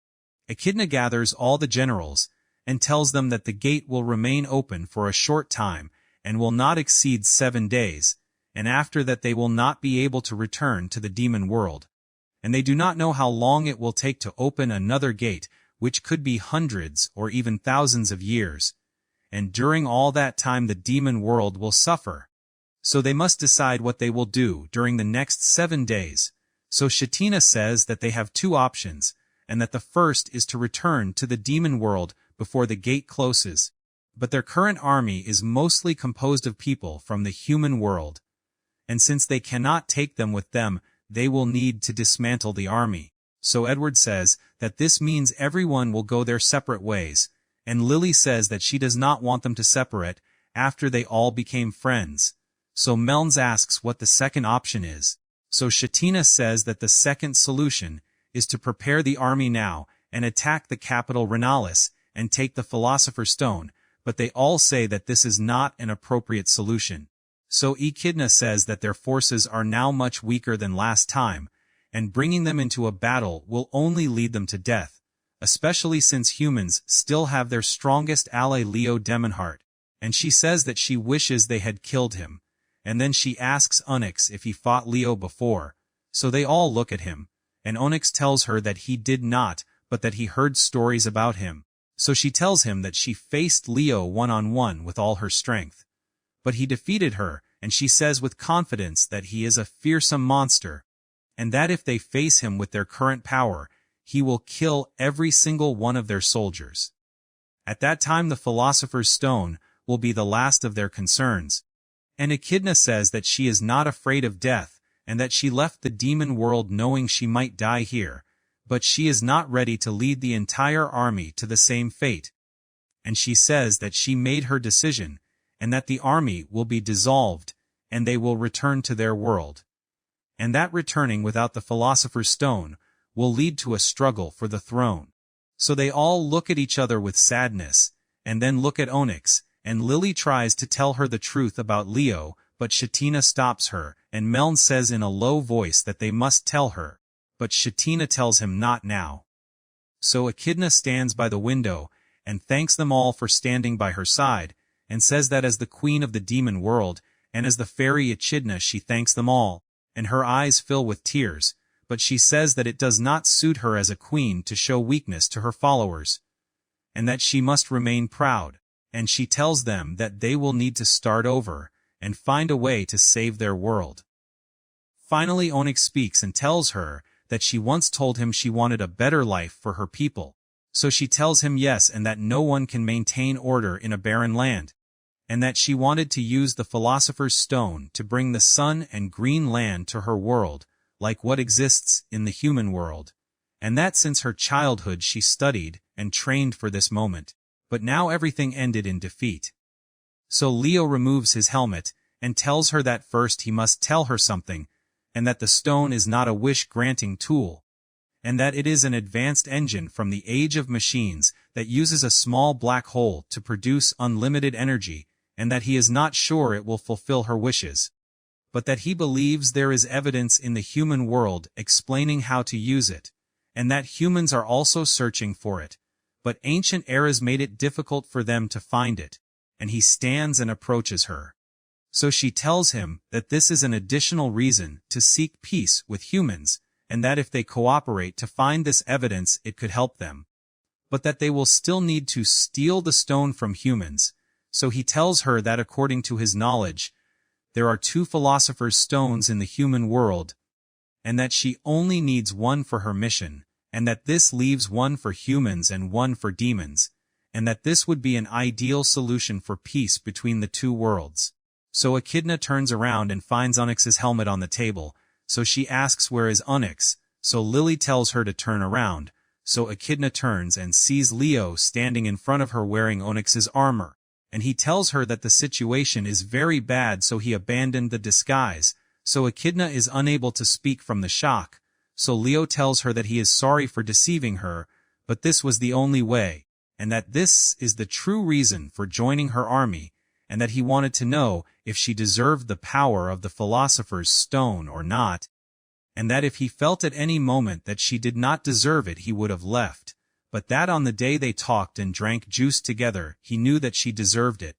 Echidna gathers all the generals, and tells them that the gate will remain open for a short time, and will not exceed 7 days, and after that they will not be able to return to the demon world. And they do not know how long it will take to open another gate, which could be hundreds or even thousands of years. And during all that time the demon world will suffer. So they must decide what they will do during the next 7 days. So Shetina says that they have 2 options, and that the first is to return to the demon world before the gate closes. But their current army is mostly composed of people from the human world. And since they cannot take them with them, they will need to dismantle the army. So Edward says that this means everyone will go their separate ways, and Lily says that she does not want them to separate after they all became friends. So Melns asks what the second option is. So Shetina says that the second solution is to prepare the army now and attack the capital Renalis and take the Philosopher's Stone, but they all say that this is not an appropriate solution. So Echidna says that their forces are now much weaker than last time, and bringing them into a battle will only lead them to death, especially since humans still have their strongest ally Leo Demonheart, and she says that she wishes they had killed him, and then she asks Onyx if he fought Leo before, so they all look at him, and Onyx tells her that he did not, but that he heard stories about him. So she tells him that she faced Leo one-on-one with all her strength. But he defeated her, and she says with confidence that he is a fearsome monster, and that if they face him with their current power, he will kill every single one of their soldiers. At that time the Philosopher's Stone will be the last of their concerns. And Echidna says that she is not afraid of death, and that she left the demon world knowing she might die here, but she is not ready to lead the entire army to the same fate. And she says that she made her decision, and that the army will be dissolved, and they will return to their world. And that returning without the Philosopher's Stone will lead to a struggle for the throne. So they all look at each other with sadness, and then look at Onyx, and Lily tries to tell her the truth about Leo, but Shetina stops her, and Meln says in a low voice that they must tell her, but Shetina tells him not now. So Echidna stands by the window, and thanks them all for standing by her side, and says that as the queen of the demon world, and as the fairy Echidna she thanks them all, and her eyes fill with tears, but she says that it does not suit her as a queen to show weakness to her followers, and that she must remain proud, and she tells them that they will need to start over, and find a way to save their world. Finally Onyx speaks and tells her that she once told him she wanted a better life for her people, so she tells him yes and that no one can maintain order in a barren land, and that she wanted to use the Philosopher's Stone to bring the sun and green land to her world, like what exists in the human world, and that since her childhood she studied and trained for this moment, but now everything ended in defeat. So Leo removes his helmet, and tells her that first he must tell her something, and that the stone is not a wish-granting tool, and that it is an advanced engine from the age of machines that uses a small black hole to produce unlimited energy, and that he is not sure it will fulfill her wishes. but that he believes there is evidence in the human world explaining how to use it, and that humans are also searching for it, but ancient eras made it difficult for them to find it, and he stands and approaches her. So she tells him that this is an additional reason to seek peace with humans, and that if they cooperate to find this evidence it could help them. But that they will still need to steal the stone from humans, so he tells her that according to his knowledge, there are 2 philosophers' stones in the human world, and that she only needs one for her mission, and that this leaves one for humans and one for demons, and that this would be an ideal solution for peace between the 2 worlds. So Echidna turns around and finds Onyx's helmet on the table, so she asks where is Onyx, so Lily tells her to turn around, so Echidna turns and sees Leo standing in front of her wearing Onyx's armor, and he tells her that the situation is very bad so he abandoned the disguise, so Echidna is unable to speak from the shock, so Leo tells her that he is sorry for deceiving her, but this was the only way, and that this is the true reason for joining her army, and that he wanted to know if she deserved the power of the philosopher's stone or not, and that if he felt at any moment that she did not deserve it he would have left, but that on the day they talked and drank juice together he knew that she deserved it.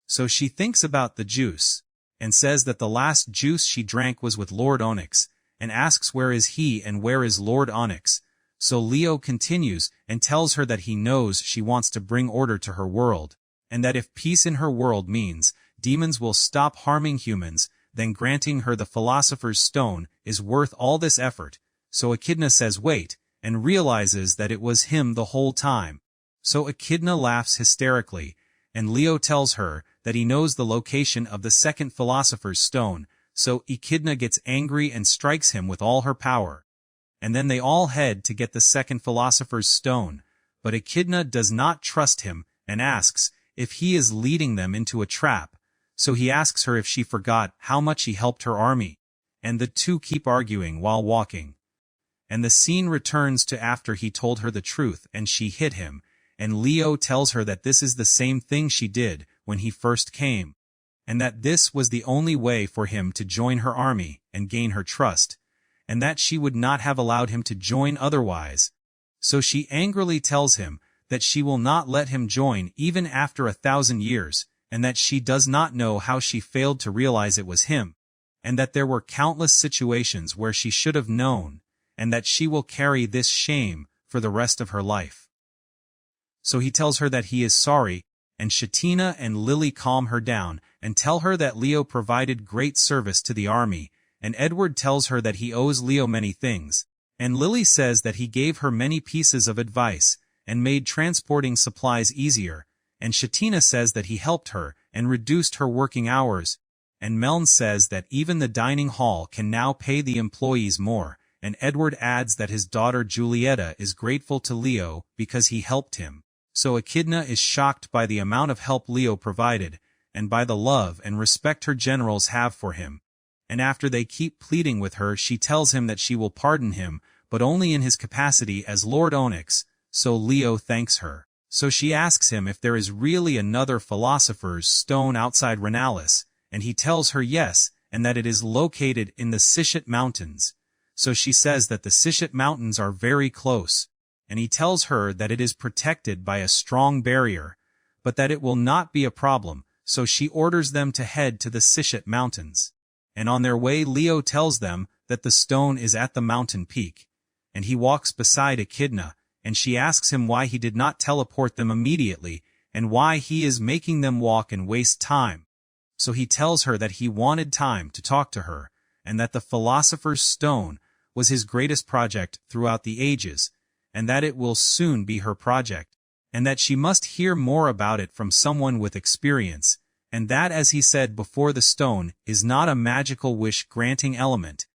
So she thinks about the juice, and says that the last juice she drank was with Lord Onyx, and asks where is he and where is Lord Onyx, so Leo continues and tells her that he knows she wants to bring order to her world, and that if peace in her world means demons will stop harming humans, then granting her the philosopher's stone is worth all this effort, so Echidna says wait, and realizes that it was him the whole time. So Echidna laughs hysterically, and Leo tells her that he knows the location of the second philosopher's stone, so Echidna gets angry and strikes him with all her power. And then they all head to get the second philosopher's stone, but Echidna does not trust him and asks if he is leading them into a trap, so he asks her if she forgot how much he helped her army, and the 2 keep arguing while walking. And the scene returns to after he told her the truth and she hit him, and Leo tells her that this is the same thing she did when he first came, and that this was the only way for him to join her army and gain her trust, and that she would not have allowed him to join otherwise. So she angrily tells him that she will not let him join even after 1,000 years, and that she does not know how she failed to realize it was him, and that there were countless situations where she should have known, and that she will carry this shame for the rest of her life. So he tells her that he is sorry, and Shatina and Lily calm her down and tell her that Leo provided great service to the army, and Edward tells her that he owes Leo many things, and Lily says that he gave her many pieces of advice and made transporting supplies easier, and Shatina says that he helped her and reduced her working hours, and Meln says that even the dining hall can now pay the employees more, and Edward adds that his daughter Julieta is grateful to Leo because he helped him. So Echidna is shocked by the amount of help Leo provided, and by the love and respect her generals have for him. And after they keep pleading with her she tells him that she will pardon him, but only in his capacity as Lord Onyx, so Leo thanks her. So she asks him if there is really another philosopher's stone outside Renalis, and he tells her yes, and that it is located in the Sichet Mountains. So she says that the Sichet Mountains are very close, and he tells her that it is protected by a strong barrier, but that it will not be a problem, so she orders them to head to the Sichet Mountains. And on their way Leo tells them that the stone is at the mountain peak, and he walks beside Echidna, and she asks him why he did not teleport them immediately, and why he is making them walk and waste time. So he tells her that he wanted time to talk to her, and that the Philosopher's Stone was his greatest project throughout the ages, and that it will soon be her project, and that she must hear more about it from someone with experience, and that, as he said before, the stone is not a magical wish-granting element,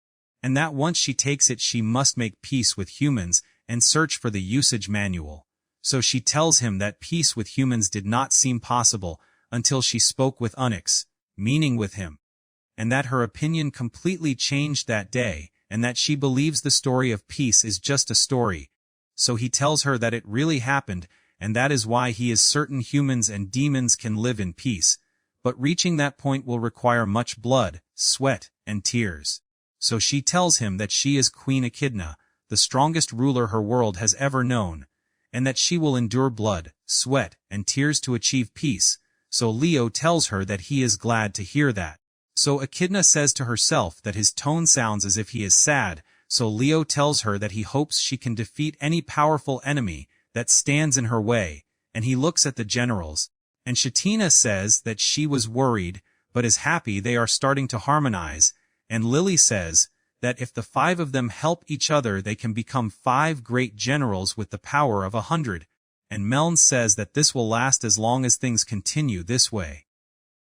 and that once she takes it she must make peace with humans and search for the usage manual. So she tells him that peace with humans did not seem possible until she spoke with Onyx, meaning with him, and that her opinion completely changed that day, and that she believes the story of peace is just a story. So he tells her that it really happened, and that is why he is certain humans and demons can live in peace, but reaching that point will require much blood, sweat, and tears. So she tells him that she is Queen Echidna, the strongest ruler her world has ever known, and that she will endure blood, sweat, and tears to achieve peace. So Leo tells her that he is glad to hear that. So Echidna says to herself that his tone sounds as if he is sad, so Leo tells her that he hopes she can defeat any powerful enemy that stands in her way, and he looks at the generals, and Shatina says that she was worried, but is happy they are starting to harmonize, and Lily says that if the 5 of them help each other they can become 5 great generals with the power of 100, and Meln says that this will last as long as things continue this way.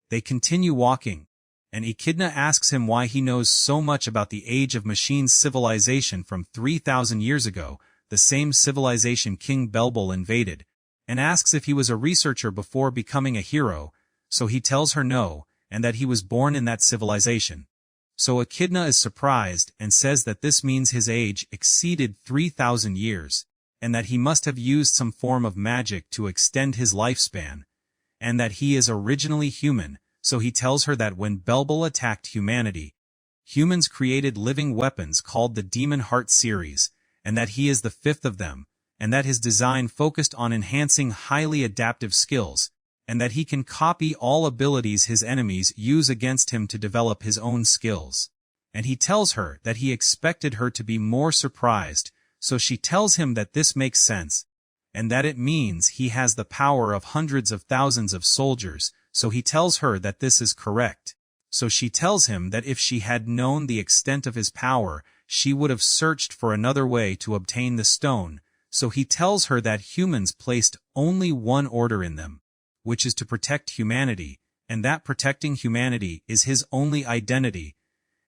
They continue walking, and Echidna asks him why he knows so much about the Age of Machines civilization from 3,000 years ago, the same civilization King Belbul invaded, and asks if he was a researcher before becoming a hero, so he tells her no, and that he was born in that civilization. So Echidna is surprised and says that this means his age exceeded 3,000 years, and that he must have used some form of magic to extend his lifespan, and that he is originally human, so he tells her that when Belbul attacked humanity, humans created living weapons called the Demon Heart series, and that he is the 5th of them, and that his design focused on enhancing highly adaptive skills, and that he can copy all abilities his enemies use against him to develop his own skills. And he tells her that he expected her to be more surprised, so she tells him that this makes sense, and that it means he has the power of hundreds of thousands of soldiers, so he tells her that this is correct. So she tells him that if she had known the extent of his power, she would have searched for another way to obtain the stone, so he tells her that humans placed only one order in them, which is to protect humanity, and that protecting humanity is his only identity,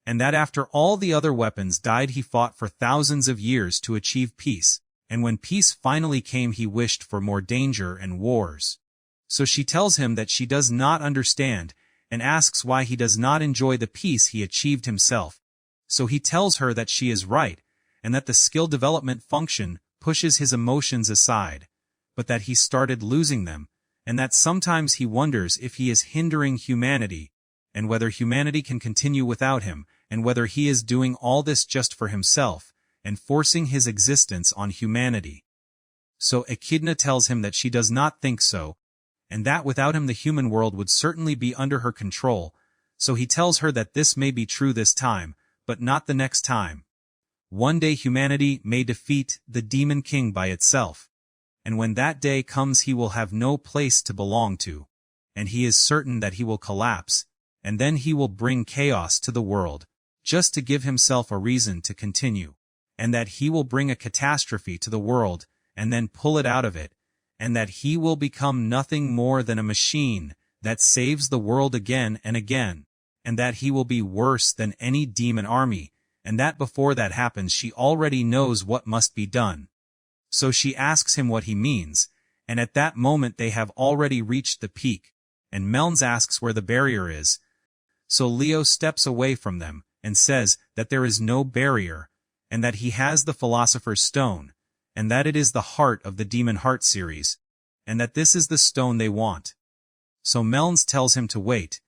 and that after all the other weapons died he fought for thousands of years to achieve peace, and when peace finally came he wished for more danger and wars. So she tells him that she does not understand, and asks why he does not enjoy the peace he achieved himself. So he tells her that she is right, and that the skill development function pushes his emotions aside, but that he started losing them, and that sometimes he wonders if he is hindering humanity, and whether humanity can continue without him, and whether he is doing all this just for himself, and forcing his existence on humanity. So Echidna tells him that she does not think so, and that without him the human world would certainly be under her control, so he tells her that this may be true this time, but not the next time. One day humanity may defeat the Demon King by itself, and when that day comes he will have no place to belong to, and he is certain that he will collapse, and then he will bring chaos to the world, just to give himself a reason to continue, and that he will bring a catastrophe to the world, and then pull it out of it, and that he will become nothing more than a machine that saves the world again and again, and that he will be worse than any demon army, and that before that happens she already knows what must be done. So she asks him what he means, and at that moment they have already reached the peak, and Melns asks where the barrier is. So Leo steps away from them, and says that there is no barrier, and that he has the Philosopher's Stone, and that it is the heart of the Demon Heart series, and that this is the stone they want. So Melns tells him to wait,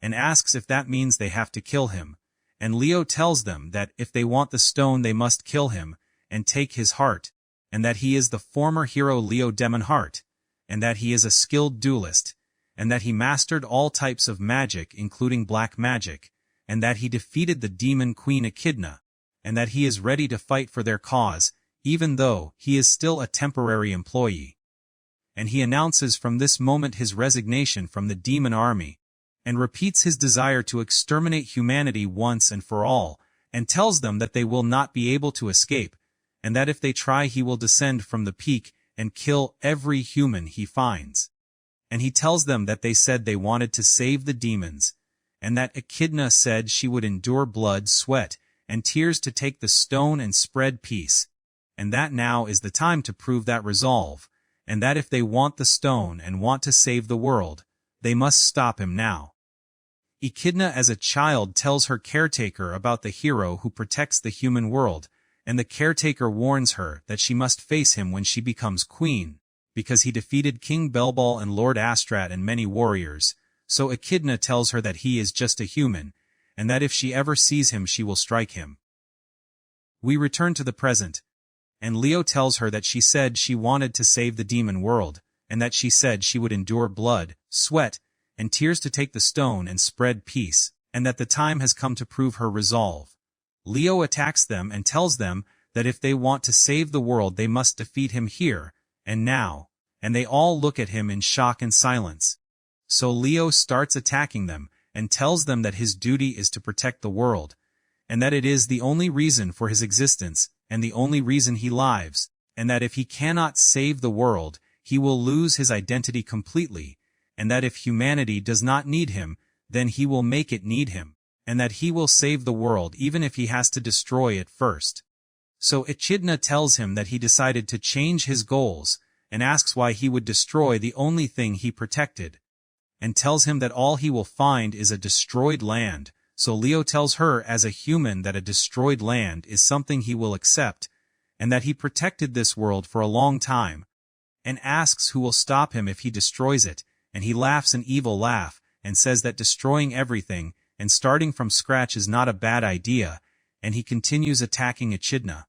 and asks if that means they have to kill him, and Leo tells them that if they want the stone they must kill him, and take his heart, and that he is the former hero Leo Demon Heart, and that he is a skilled duelist, and that he mastered all types of magic including black magic, and that he defeated the demon queen Echidna, and that he is ready to fight for their cause, even though he is still a temporary employee. And he announces from this moment his resignation from the demon army, and repeats his desire to exterminate humanity once and for all, and tells them that they will not be able to escape, and that if they try he will descend from the peak and kill every human he finds. And he tells them that they said they wanted to save the demons, and that Echidna said she would endure blood, sweat, and tears to take the stone and spread peace, and that now is the time to prove that resolve, and that if they want the stone and want to save the world, they must stop him now. Echidna as a child tells her caretaker about the hero who protects the human world, and the caretaker warns her that she must face him when she becomes queen, because he defeated King Belbul and Lord Astrat and many warriors, So Echidna tells her that he is just a human, and that if she ever sees him she will strike him. We return to the present, and Leo tells her that she said she wanted to save the demon world, and that she said she would endure blood, sweat, and tears to take the stone and spread peace, and that the time has come to prove her resolve. Leo attacks them and tells them that if they want to save the world they must defeat him here, and now, and they all look at him in shock and silence. So Leo starts attacking them, and tells them that his duty is to protect the world, and that it is the only reason for his existence, and the only reason he lives, and that if he cannot save the world, he will lose his identity completely, and that if humanity does not need him, then he will make it need him, and that he will save the world even if he has to destroy it first. So Echidna tells him that he decided to change his goals, and asks why he would destroy the only thing he protected, and tells him that all he will find is a destroyed land. So Leo tells her as a human that a destroyed land is something he will accept, and that he protected this world for a long time, and asks who will stop him if he destroys it, and he laughs an evil laugh, and says that destroying everything, and starting from scratch is not a bad idea, and he continues attacking Echidna.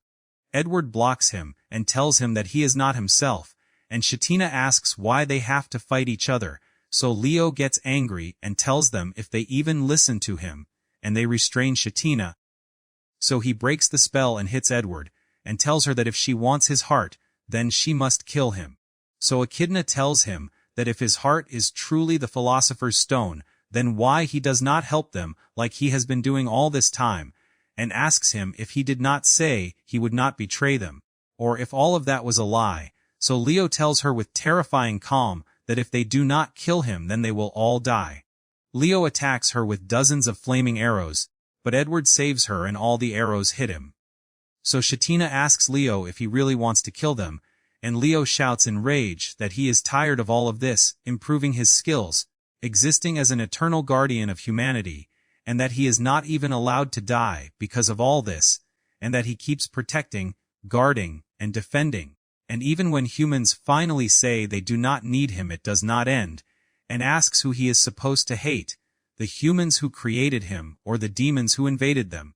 Edward blocks him, and tells him that he is not himself, and Shetina asks why they have to fight each other, so Leo gets angry and tells them if they even listen to him, and they restrain Shetina. So he breaks the spell and hits Edward, and tells her that if she wants his heart, then she must kill him. So Echidna tells him that if his heart is truly the philosopher's stone, then why he does not help them like he has been doing all this time, and asks him if he did not say he would not betray them, or if all of that was a lie. So Leo tells her with terrifying calm that if they do not kill him then they will all die. Leo attacks her with dozens of flaming arrows, but Edward saves her and all the arrows hit him. So Shetina asks Leo if he really wants to kill them, and Leo shouts in rage that he is tired of all of this, improving his skills, existing as an eternal guardian of humanity, and that he is not even allowed to die because of all this, and that he keeps protecting, guarding, and defending. And even when humans finally say they do not need him it does not end, and asks who he is supposed to hate, the humans who created him or the demons who invaded them.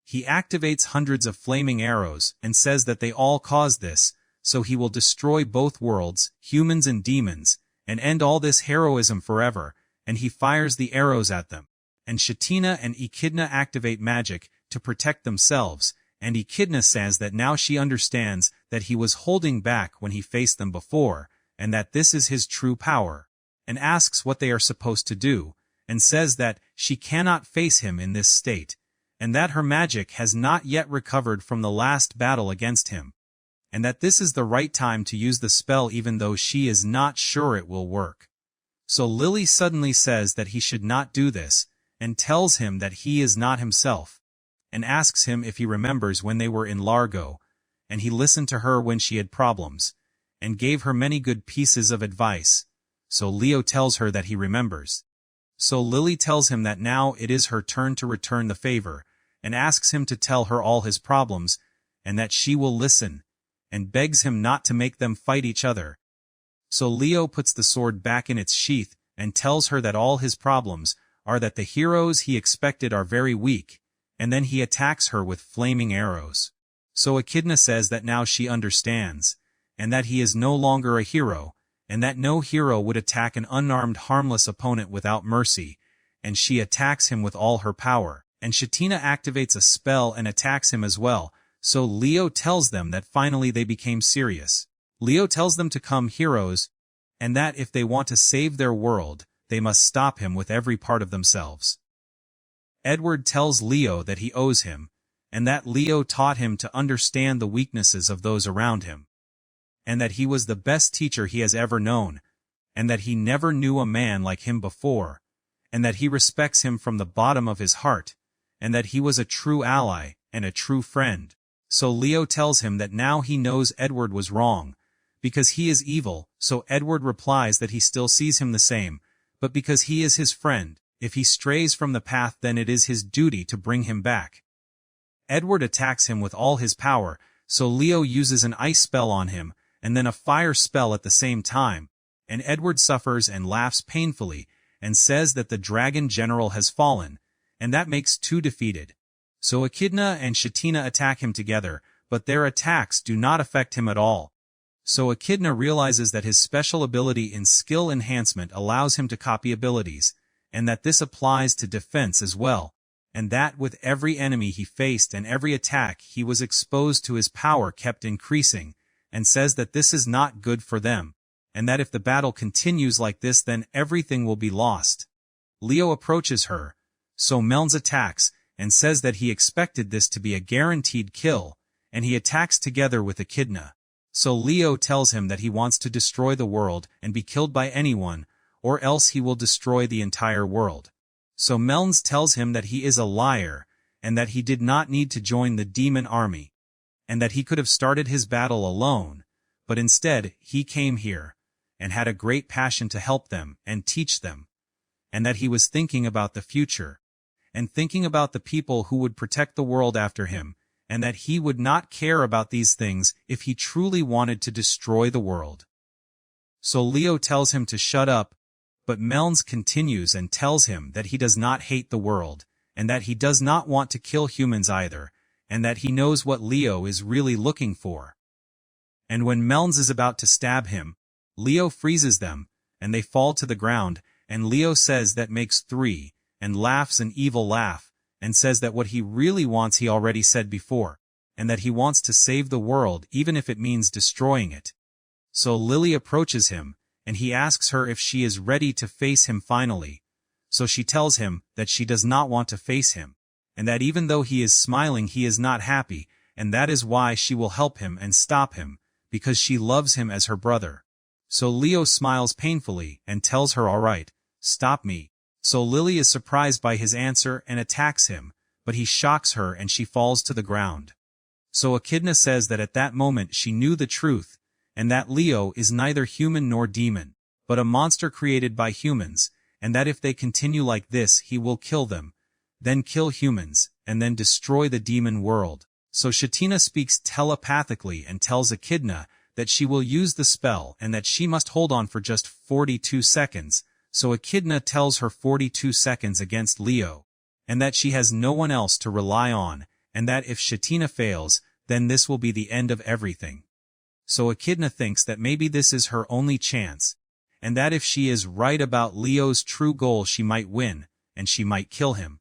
He activates hundreds of flaming arrows and says that they all caused this, so he will destroy both worlds, humans and demons, and end all this heroism forever, and he fires the arrows at them. And Shetina and Echidna activate magic to protect themselves, and Echidna says that now she understands that he was holding back when he faced them before, and that this is his true power, and asks what they are supposed to do, and says that she cannot face him in this state, and that her magic has not yet recovered from the last battle against him, and that this is the right time to use the spell even though she is not sure it will work. So Lily suddenly says that he should not do this, and tells him that he is not himself, and asks him if he remembers when they were in Largo, and he listened to her when she had problems, and gave her many good pieces of advice. So Leo tells her that he remembers. So Lily tells him that now it is her turn to return the favor, and asks him to tell her all his problems, and that she will listen, and begs him not to make them fight each other. So Leo puts the sword back in its sheath, and tells her that all his problems are that the heroes he expected are very weak, and then he attacks her with flaming arrows. So Echidna says that now she understands, and that he is no longer a hero, and that no hero would attack an unarmed harmless opponent without mercy, and she attacks him with all her power, and Shetina activates a spell and attacks him as well, so Leo tells them that finally they became serious. Leo tells them to come heroes, and that if they want to save their world, they must stop him with every part of themselves. Edward tells Leo that he owes him, and that Leo taught him to understand the weaknesses of those around him, and that he was the best teacher he has ever known, and that he never knew a man like him before, and that he respects him from the bottom of his heart, and that he was a true ally and a true friend. So Leo tells him that now he knows Edward was wrong, because he is evil, so Edward replies that he still sees him the same, but because he is his friend, if he strays from the path then it is his duty to bring him back. Edward attacks him with all his power, so Leo uses an ice spell on him, and then a fire spell at the same time, and Edward suffers and laughs painfully, and says that the dragon general has fallen, and that makes two defeated. So Echidna and Shetina attack him together, but their attacks do not affect him at all. So Echidna realizes that his special ability in skill enhancement allows him to copy abilities, and that this applies to defense as well, and that with every enemy he faced and every attack he was exposed to his power kept increasing, and says that this is not good for them, and that if the battle continues like this then everything will be lost. Leo approaches her, so Melns attacks, and says that he expected this to be a guaranteed kill, and he attacks together with Echidna. So Leo tells him that he wants to destroy the world and be killed by anyone, or else he will destroy the entire world. So Melns tells him that he is a liar, and that he did not need to join the demon army, and that he could have started his battle alone, but instead he came here, and had a great passion to help them and teach them, and that he was thinking about the future, and thinking about the people who would protect the world after him, and that he would not care about these things if he truly wanted to destroy the world. So Leo tells him to shut up, but Melns continues and tells him that he does not hate the world, and that he does not want to kill humans either, and that he knows what Leo is really looking for. And when Melns is about to stab him, Leo freezes them, and they fall to the ground, and Leo says that makes three, and laughs an evil laugh, and says that what he really wants he already said before, and that he wants to save the world even if it means destroying it. So Lily approaches him, and he asks her if she is ready to face him finally. So she tells him that she does not want to face him, and that even though he is smiling he is not happy, and that is why she will help him and stop him, because she loves him as her brother. So Leo smiles painfully and tells her alright, stop me. So Lily is surprised by his answer and attacks him, but he shocks her and she falls to the ground. So Echidna says that at that moment she knew the truth, and that Leo is neither human nor demon, but a monster created by humans, and that if they continue like this he will kill them, then kill humans, and then destroy the demon world. So Shetina speaks telepathically and tells Echidna that she will use the spell and that she must hold on for just 42 seconds, so Echidna tells her 42 seconds against Leo, and that she has no one else to rely on, and that if Shetina fails, then this will be the end of everything. So Echidna thinks that maybe this is her only chance, and that if she is right about Leo's true goal she might win, and she might kill him.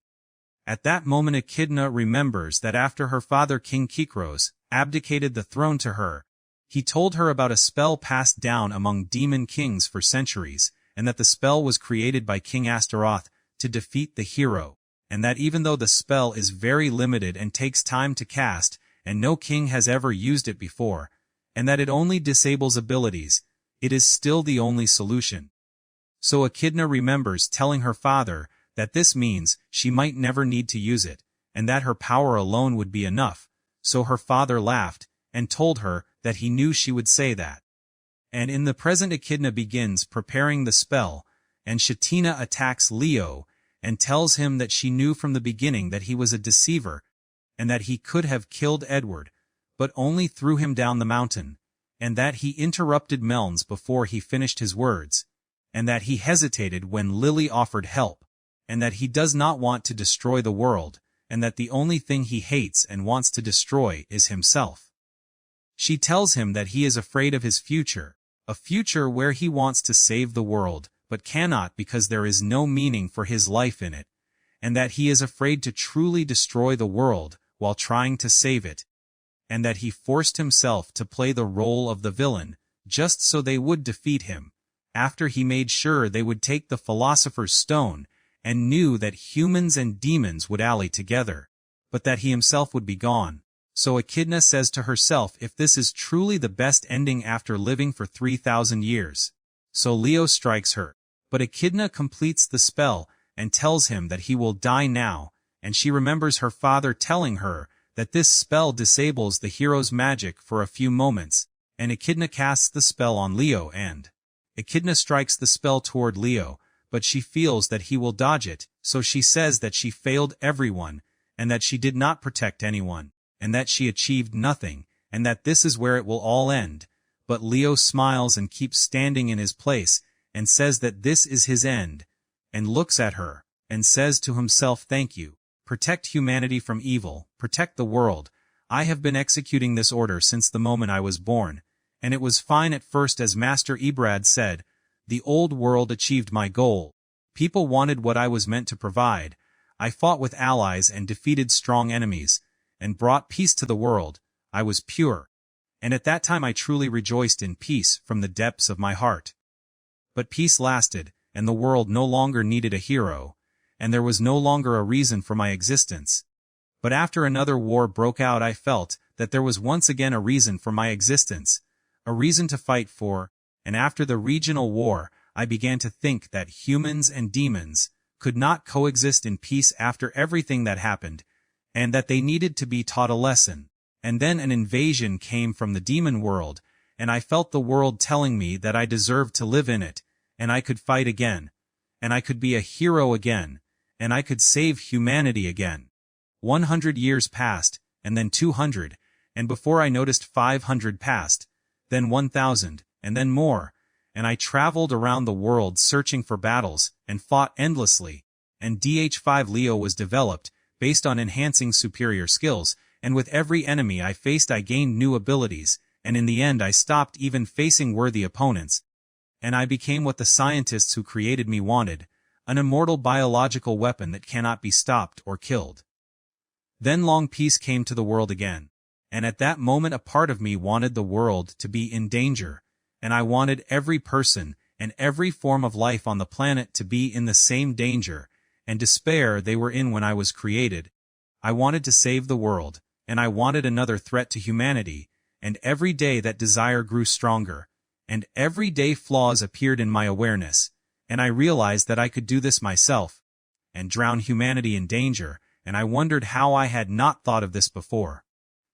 At that moment Echidna remembers that after her father King Kikros abdicated the throne to her, he told her about a spell passed down among demon kings for centuries, and that the spell was created by King Astaroth to defeat the hero, and that even though the spell is very limited and takes time to cast, and no king has ever used it before, and that it only disables abilities, it is still the only solution. So Echidna remembers telling her father that this means she might never need to use it, and that her power alone would be enough, so her father laughed, and told her that he knew she would say that. And in the present Echidna begins preparing the spell, and Shetina attacks Leo, and tells him that she knew from the beginning that he was a deceiver, and that he could have killed Edward, but only threw him down the mountain, and that he interrupted Melns before he finished his words, and that he hesitated when Lily offered help, and that he does not want to destroy the world, and that the only thing he hates and wants to destroy is himself. She tells him that he is afraid of his future, a future where he wants to save the world, but cannot because there is no meaning for his life in it, and that he is afraid to truly destroy the world while trying to save it, and that he forced himself to play the role of the villain, just so they would defeat him, after he made sure they would take the Philosopher's Stone, and knew that humans and demons would ally together, but that he himself would be gone. So Echidna says to herself if this is truly the best ending after living for 3,000 years. So Leo strikes her, but Echidna completes the spell and tells him that he will die now, and she remembers her father telling her that this spell disables the hero's magic for a few moments, and Echidna casts the spell on Leo and Echidna strikes the spell toward Leo, but she feels that he will dodge it, so she says that she failed everyone, and that she did not protect anyone, and that she achieved nothing, and that this is where it will all end. But Leo smiles and keeps standing in his place, and says that this is his end, and looks at her, and says to himself, "Thank you. Protect humanity from evil, protect the world. I have been executing this order since the moment I was born, and it was fine at first, as Master Ebrad said. The old world achieved my goal. People wanted what I was meant to provide. I fought with allies and defeated strong enemies, and brought peace to the world. I was pure. And at that time I truly rejoiced in peace from the depths of my heart. But peace lasted, and the world no longer needed a hero, and there was no longer a reason for my existence. But after another war broke out, I felt that there was once again a reason for my existence, a reason to fight for, and after the regional war, I began to think that humans and demons could not coexist in peace after everything that happened, and that they needed to be taught a lesson. And then an invasion came from the demon world, and I felt the world telling me that I deserved to live in it, and I could fight again, and I could be a hero again, and I could save humanity again. 100 years passed, and then 200, and before I noticed 500 passed, then 1,000, and then more, and I traveled around the world searching for battles, and fought endlessly, and DH5 Leo was developed, based on enhancing superior skills, and with every enemy I faced I gained new abilities, and in the end I stopped even facing worthy opponents, and I became what the scientists who created me wanted, an immortal biological weapon that cannot be stopped or killed. Then long peace came to the world again, and at that moment a part of me wanted the world to be in danger, and I wanted every person and every form of life on the planet to be in the same danger and despair they were in when I was created. I wanted to save the world, and I wanted another threat to humanity, and every day that desire grew stronger, and every day flaws appeared in my awareness, and I realized that I could do this myself, and drown humanity in danger, and I wondered how I had not thought of this before.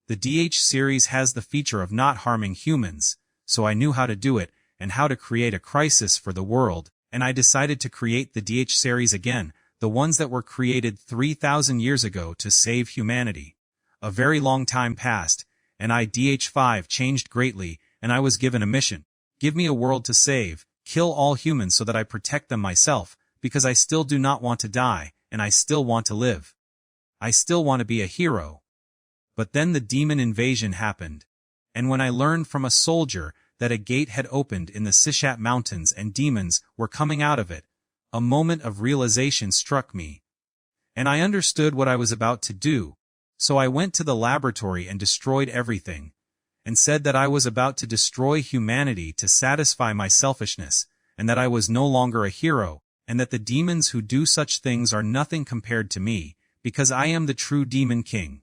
The DH series has the feature of not harming humans, so I knew how to do it, and how to create a crisis for the world, and I decided to create the DH series again, the ones that were created 3,000 years ago to save humanity. A very long time passed, and I DH5 changed greatly, and I was given a mission. Give me a world to save, kill all humans so that I protect them myself, because I still do not want to die, and I still want to live. I still want to be a hero. But then the demon invasion happened, and when I learned from a soldier that a gate had opened in the Sishat Mountains and demons were coming out of it, a moment of realization struck me. And I understood what I was about to do. So I went to the laboratory and destroyed everything, and said that I was about to destroy humanity to satisfy my selfishness, and that I was no longer a hero, and that the demons who do such things are nothing compared to me, because I am the true demon king.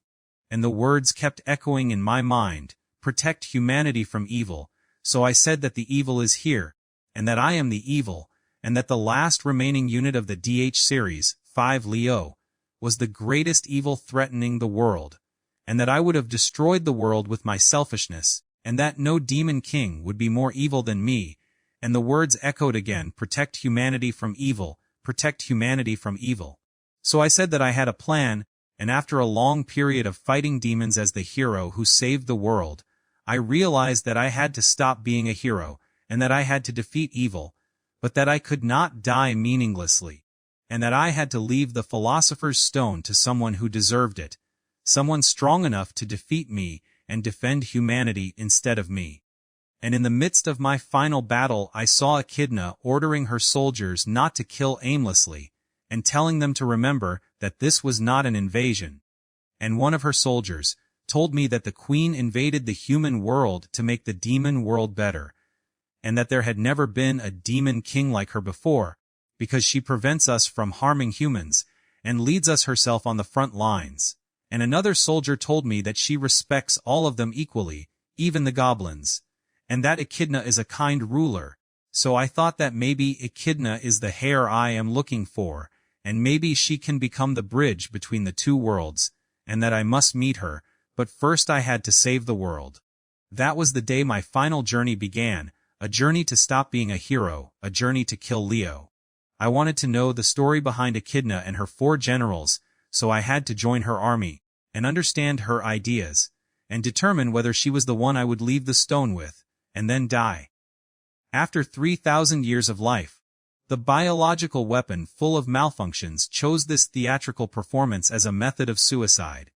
And the words kept echoing in my mind, protect humanity from evil, so I said that the evil is here, and that I am the evil, and that the last remaining unit of the DH series, 5 Leo, was the greatest evil threatening the world, and that I would have destroyed the world with my selfishness, and that no demon king would be more evil than me, and the words echoed again, protect humanity from evil, protect humanity from evil. So I said that I had a plan, and after a long period of fighting demons as the hero who saved the world, I realized that I had to stop being a hero, and that I had to defeat evil, but that I could not die meaninglessly, and that I had to leave the Philosopher's Stone to someone who deserved it, someone strong enough to defeat me and defend humanity instead of me. And in the midst of my final battle I saw Echidna ordering her soldiers not to kill aimlessly, and telling them to remember that this was not an invasion. And one of her soldiers told me that the queen invaded the human world to make the demon world better, and that there had never been a demon king like her before, because she prevents us from harming humans, and leads us herself on the front lines. And another soldier told me that she respects all of them equally, even the goblins, and that Echidna is a kind ruler. So I thought that maybe Echidna is the heir I am looking for, and maybe she can become the bridge between the two worlds, and that I must meet her, but first I had to save the world. That was the day my final journey began, a journey to stop being a hero, a journey to kill Leo. I wanted to know the story behind Echidna and her 4 generals, so I had to join her army, and understand her ideas, and determine whether she was the one I would leave the stone with, and then die. After 3,000 years of life, The biological weapon full of malfunctions chose this theatrical performance as a method of suicide.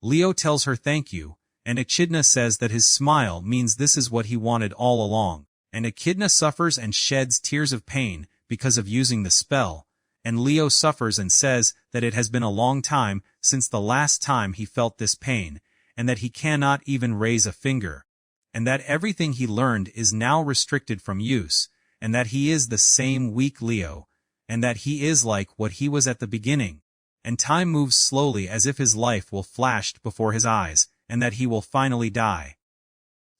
Leo tells her thank you, and Echidna says that his smile means this is what he wanted all along. And Echidna suffers and sheds tears of pain because of using the spell, and Leo suffers and says that it has been a long time since the last time he felt this pain, and that he cannot even raise a finger, and that everything he learned is now restricted from use, and that he is the same weak Leo, and that he is like what he was at the beginning, and time moves slowly as if his life will flash before his eyes, and that he will finally die.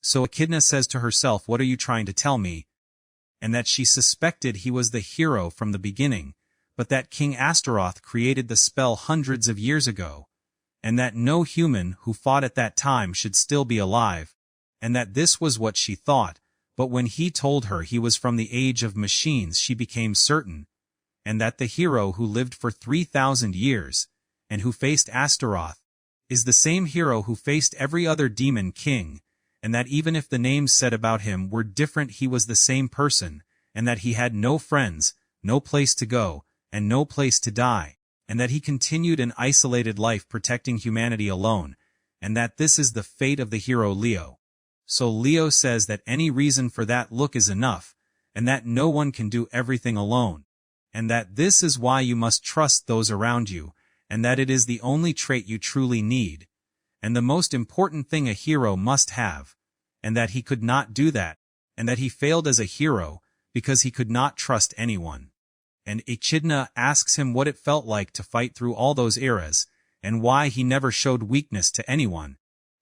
So Echidna says to herself, what are you trying to tell me? And that she suspected he was the hero from the beginning, but that King Astaroth created the spell hundreds of years ago, and that no human who fought at that time should still be alive, and that this was what she thought, but when he told her he was from the age of machines she became certain, and that the hero who lived for 3,000 years, and who faced Astaroth, is the same hero who faced every other demon king, and that even if the names said about him were different he was the same person, and that he had no friends, no place to go, and no place to die, and that he continued an isolated life protecting humanity alone, and that this is the fate of the hero Leo. So Leo says that any reason for that look is enough, and that no one can do everything alone, and that this is why you must trust those around you, and that it is the only trait you truly need, and the most important thing a hero must have, and that he could not do that, and that he failed as a hero because he could not trust anyone. And Echidna asks him what it felt like to fight through all those eras, and why he never showed weakness to anyone,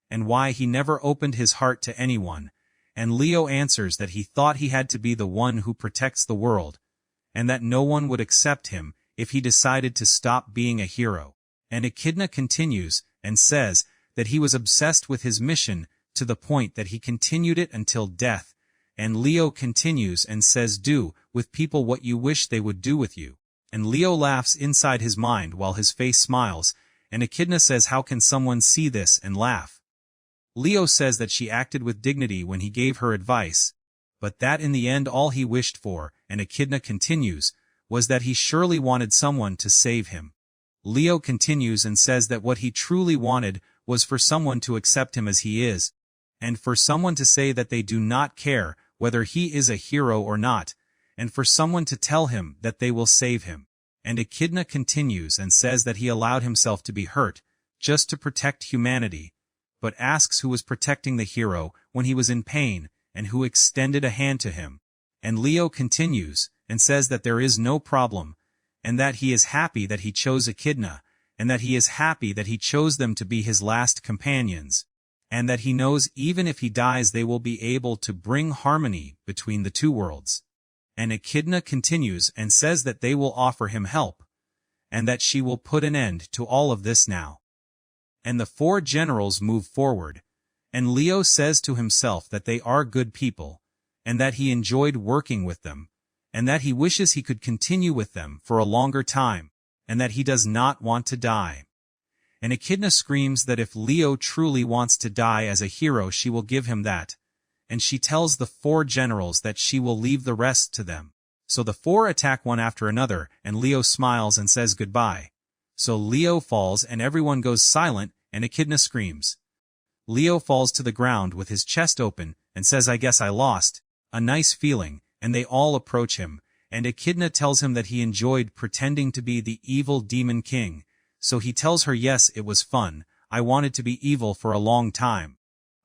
and why he never opened his heart to anyone, and Leo answers that he thought he had to be the one who protects the world, and that no one would accept him if he decided to stop being a hero. And Echidna continues, and says that he was obsessed with his mission to the point that he continued it until death, and Leo continues and says do with people what you wish they would do with you. And Leo laughs inside his mind while his face smiles, and Echidna says how can someone see this and laugh? Leo says that she acted with dignity when he gave her advice, but that in the end all he wished for, and Echidna continues, was that he surely wanted someone to save him. Leo continues and says that what he truly wanted was for someone to accept him as he is, and for someone to say that they do not care whether he is a hero or not, and for someone to tell him that they will save him. And Echidna continues and says that he allowed himself to be hurt, just to protect humanity, but asks who was protecting the hero when he was in pain, and who extended a hand to him. And Leo continues, and says that there is no problem, and that he is happy that he chose Echidna, and that he is happy that he chose them to be his last companions, and that he knows even if he dies they will be able to bring harmony between the two worlds. And Echidna continues and says that they will offer him help, and that she will put an end to all of this now. And the four generals move forward, and Leo says to himself that they are good people, and that he enjoyed working with them, and that he wishes he could continue with them for a longer time, and that he does not want to die. And Echidna screams that if Leo truly wants to die as a hero she will give him that, and she tells the four generals that she will leave the rest to them. So the four attack one after another, and Leo smiles and says goodbye. So Leo falls and everyone goes silent, and Echidna screams. Leo falls to the ground with his chest open, and says I guess I lost. A nice feeling, and they all approach him, and Echidna tells him that he enjoyed pretending to be the evil demon king, so he tells her yes it was fun, I wanted to be evil for a long time.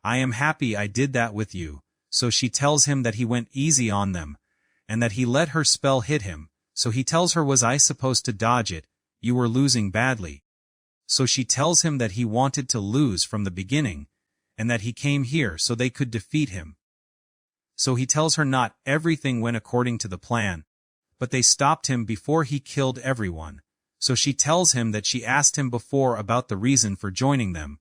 I am happy I did that with you, so she tells him that he went easy on them, and that he let her spell hit him, so he tells her was I supposed to dodge it, you were losing badly. So she tells him that he wanted to lose from the beginning, and that he came here so they could defeat him. So he tells her not everything went according to the plan, but they stopped him before he killed everyone. So she tells him that she asked him before about the reason for joining them,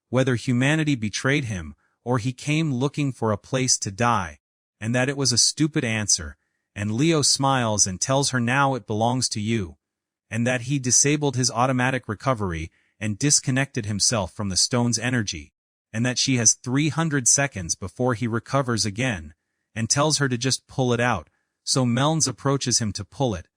whether humanity betrayed him, or he came looking for a place to die, and that it was a stupid answer, and Leo smiles and tells her now it belongs to you, and that he disabled his automatic recovery and disconnected himself from the stone's energy, and that she has 300 seconds before he recovers again, and tells her to just pull it out, So Melns approaches him to pull it,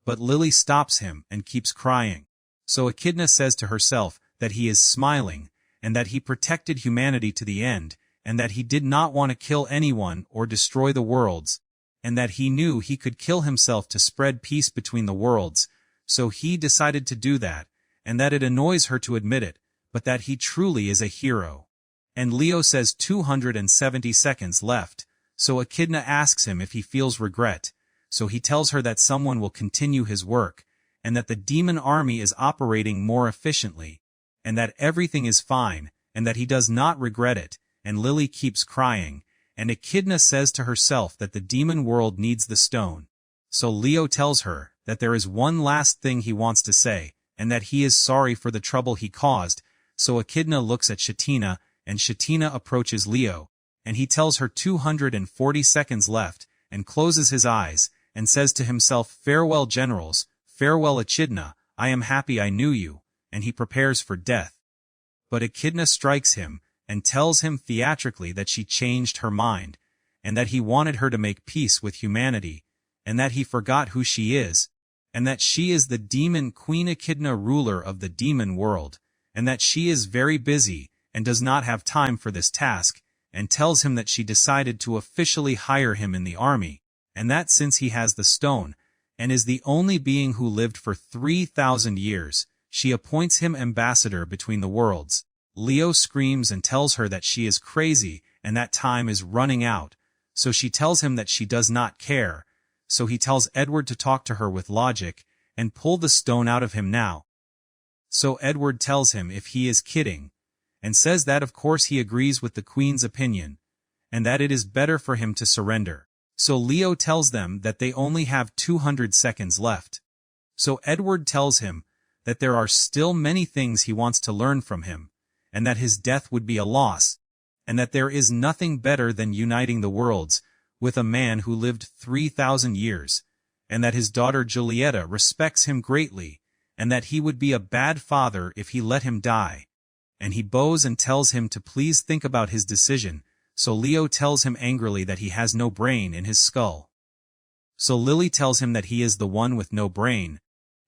but Lily stops him and keeps crying. So Echidna says to herself that he is smiling, and that he protected humanity to the end, and that he did not want to kill anyone or destroy the worlds, and that he knew he could kill himself to spread peace between the worlds, so he decided to do that, and that it annoys her to admit it, but that he truly is a hero. And Leo says 270 seconds left, so Echidna asks him if he feels regret, so he tells her that someone will continue his work, and that the demon army is operating more efficiently, and that everything is fine, and that he does not regret it, and Lily keeps crying, and Echidna says to herself that the demon world needs the stone. So Leo tells her that there is one last thing he wants to say, and that he is sorry for the trouble he caused, so Echidna looks at Shatina, and Shatina approaches Leo, and he tells her 240 seconds left, and closes his eyes, and says to himself, "Farewell generals, farewell Echidna, I am happy I knew you," and he prepares for death. But Echidna strikes him, and tells him theatrically that she changed her mind, and that he wanted her to make peace with humanity, and that he forgot who she is, and that she is the demon Queen Echidna, ruler of the demon world, and that she is very busy, and does not have time for this task, and tells him that she decided to officially hire him in the army, and that since he has the stone, and is the only being who lived for 3,000 years, she appoints him ambassador between the worlds. Leo screams and tells her that she is crazy, and that time is running out, so she tells him that she does not care, so he tells Edward to talk to her with logic, and pull the stone out of him now. So Edward tells him if he is kidding, and says that of course he agrees with the Queen's opinion, and that it is better for him to surrender. So Leo tells them that they only have 200 seconds left. So Edward tells him that there are still many things he wants to learn from him, and that his death would be a loss, and that there is nothing better than uniting the worlds with a man who lived 3,000 years, and that his daughter Julieta respects him greatly, and that he would be a bad father if he let him die. And he bows and tells him to please think about his decision, so Leo tells him angrily that he has no brain in his skull. So Lily tells him that he is the one with no brain,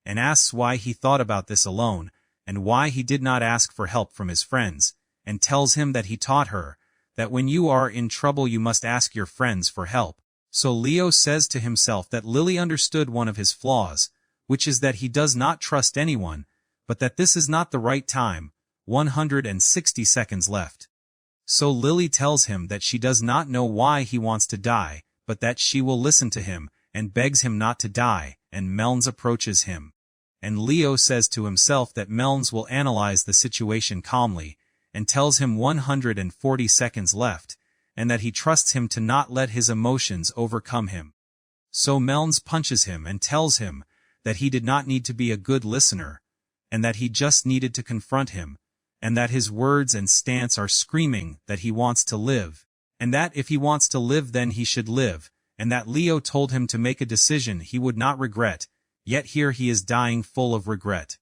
and asks why he thought about this alone, and why he did not ask for help from his friends, and tells him that he taught her, that when you are in trouble you must ask your friends for help. So Leo says to himself that Lily understood one of his flaws, which is that he does not trust anyone, but that this is not the right time. 160 seconds left. So Lily tells him that she does not know why he wants to die, but that she will listen to him, and begs him not to die, and Melns approaches him. And Leo says to himself that Melns will analyze the situation calmly, and tells him 140 seconds left, and that he trusts him to not let his emotions overcome him. So Melns punches him and tells him that he did not need to be a good listener, and that he just needed to confront him, and that his words and stance are screaming that he wants to live, and that if he wants to live then he should live, and that Leo told him to make a decision he would not regret, yet here he is dying full of regret.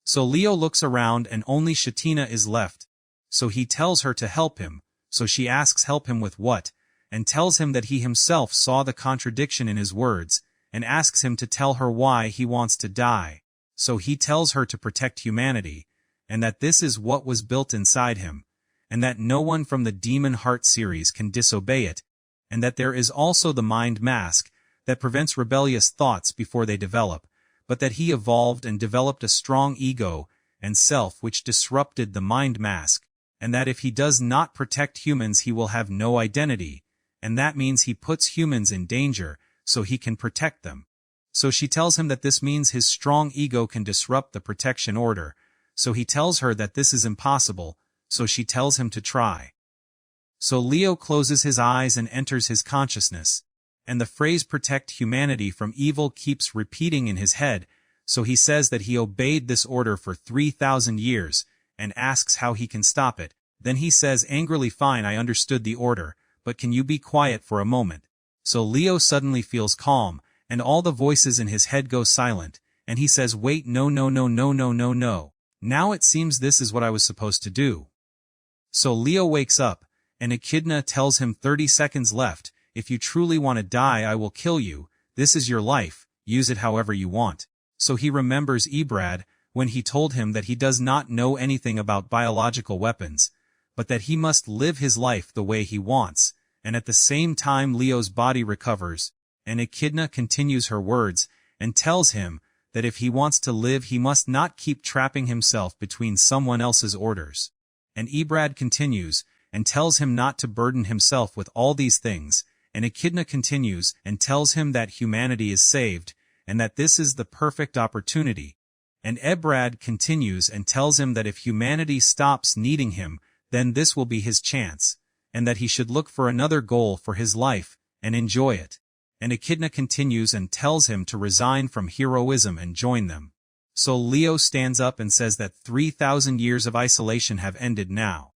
So Leo looks around and only Shatina is left, so he tells her to help him, so she asks help him with what, and tells him that he himself saw the contradiction in his words, and asks him to tell her why he wants to die. So he tells her to protect humanity, and that this is what was built inside him, and that no one from the Demon Heart series can disobey it, and that there is also the mind mask that prevents rebellious thoughts before they develop, but that he evolved and developed a strong ego and self which disrupted the mind mask, and that if he does not protect humans he will have no identity, and that means he puts humans in danger so he can protect them. So she tells him that this means his strong ego can disrupt the protection order, so he tells her that this is impossible, so she tells him to try. So Leo closes his eyes and enters his consciousness, and the phrase protect humanity from evil keeps repeating in his head, so he says that he obeyed this order for 3,000 years, and asks how he can stop it. Then he says angrily, "Fine, I understood the order, but can you be quiet for a moment?" So Leo suddenly feels calm, and all the voices in his head go silent, and he says, "Wait, no. Now it seems this is what I was supposed to do." So Leo wakes up, and Echidna tells him 30 seconds left, "If you truly want to die I will kill you," this is your life, use it however you want. So he remembers Ebrad, when he told him that he does not know anything about biological weapons, but that he must live his life the way he wants, and at the same time Leo's body recovers, and Echidna continues her words, and tells him that if he wants to live he must not keep trapping himself between someone else's orders. And Ebrad continues, and tells him not to burden himself with all these things, and Echidna continues and tells him that humanity is saved, and that this is the perfect opportunity. And Ebrad continues and tells him that if humanity stops needing him, then this will be his chance, and that he should look for another goal for his life, and enjoy it. And Echidna continues and tells him to resign from heroism and join them. So Leo stands up and says that 3,000 years of isolation have ended now.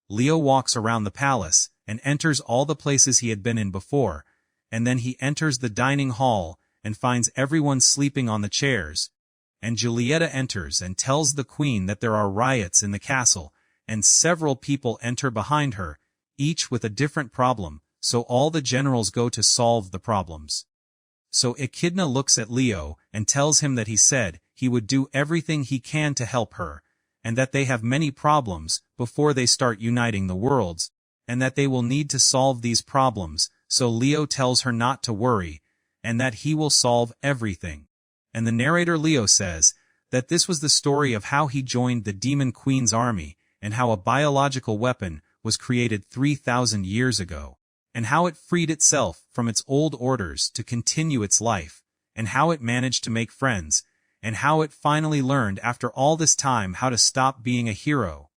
Leo walks around the palace, and enters all the places he had been in before, and then he enters the dining hall, and finds everyone sleeping on the chairs. And Julieta enters and tells the queen that there are riots in the castle, and several people enter behind her, each with a different problem, so all the generals go to solve the problems. So Echidna looks at Leo, and tells him that he said he would do everything he can to help her, and that they have many problems before they start uniting the worlds, and that they will need to solve these problems, so Leo tells her not to worry, and that he will solve everything. And the narrator Leo says that this was the story of how he joined the Demon Queen's army, and how a biological weapon was created 3,000 years ago, and how it freed itself from its old orders to continue its life, and how it managed to make friends, and how it finally learned after all this time how to stop being a hero,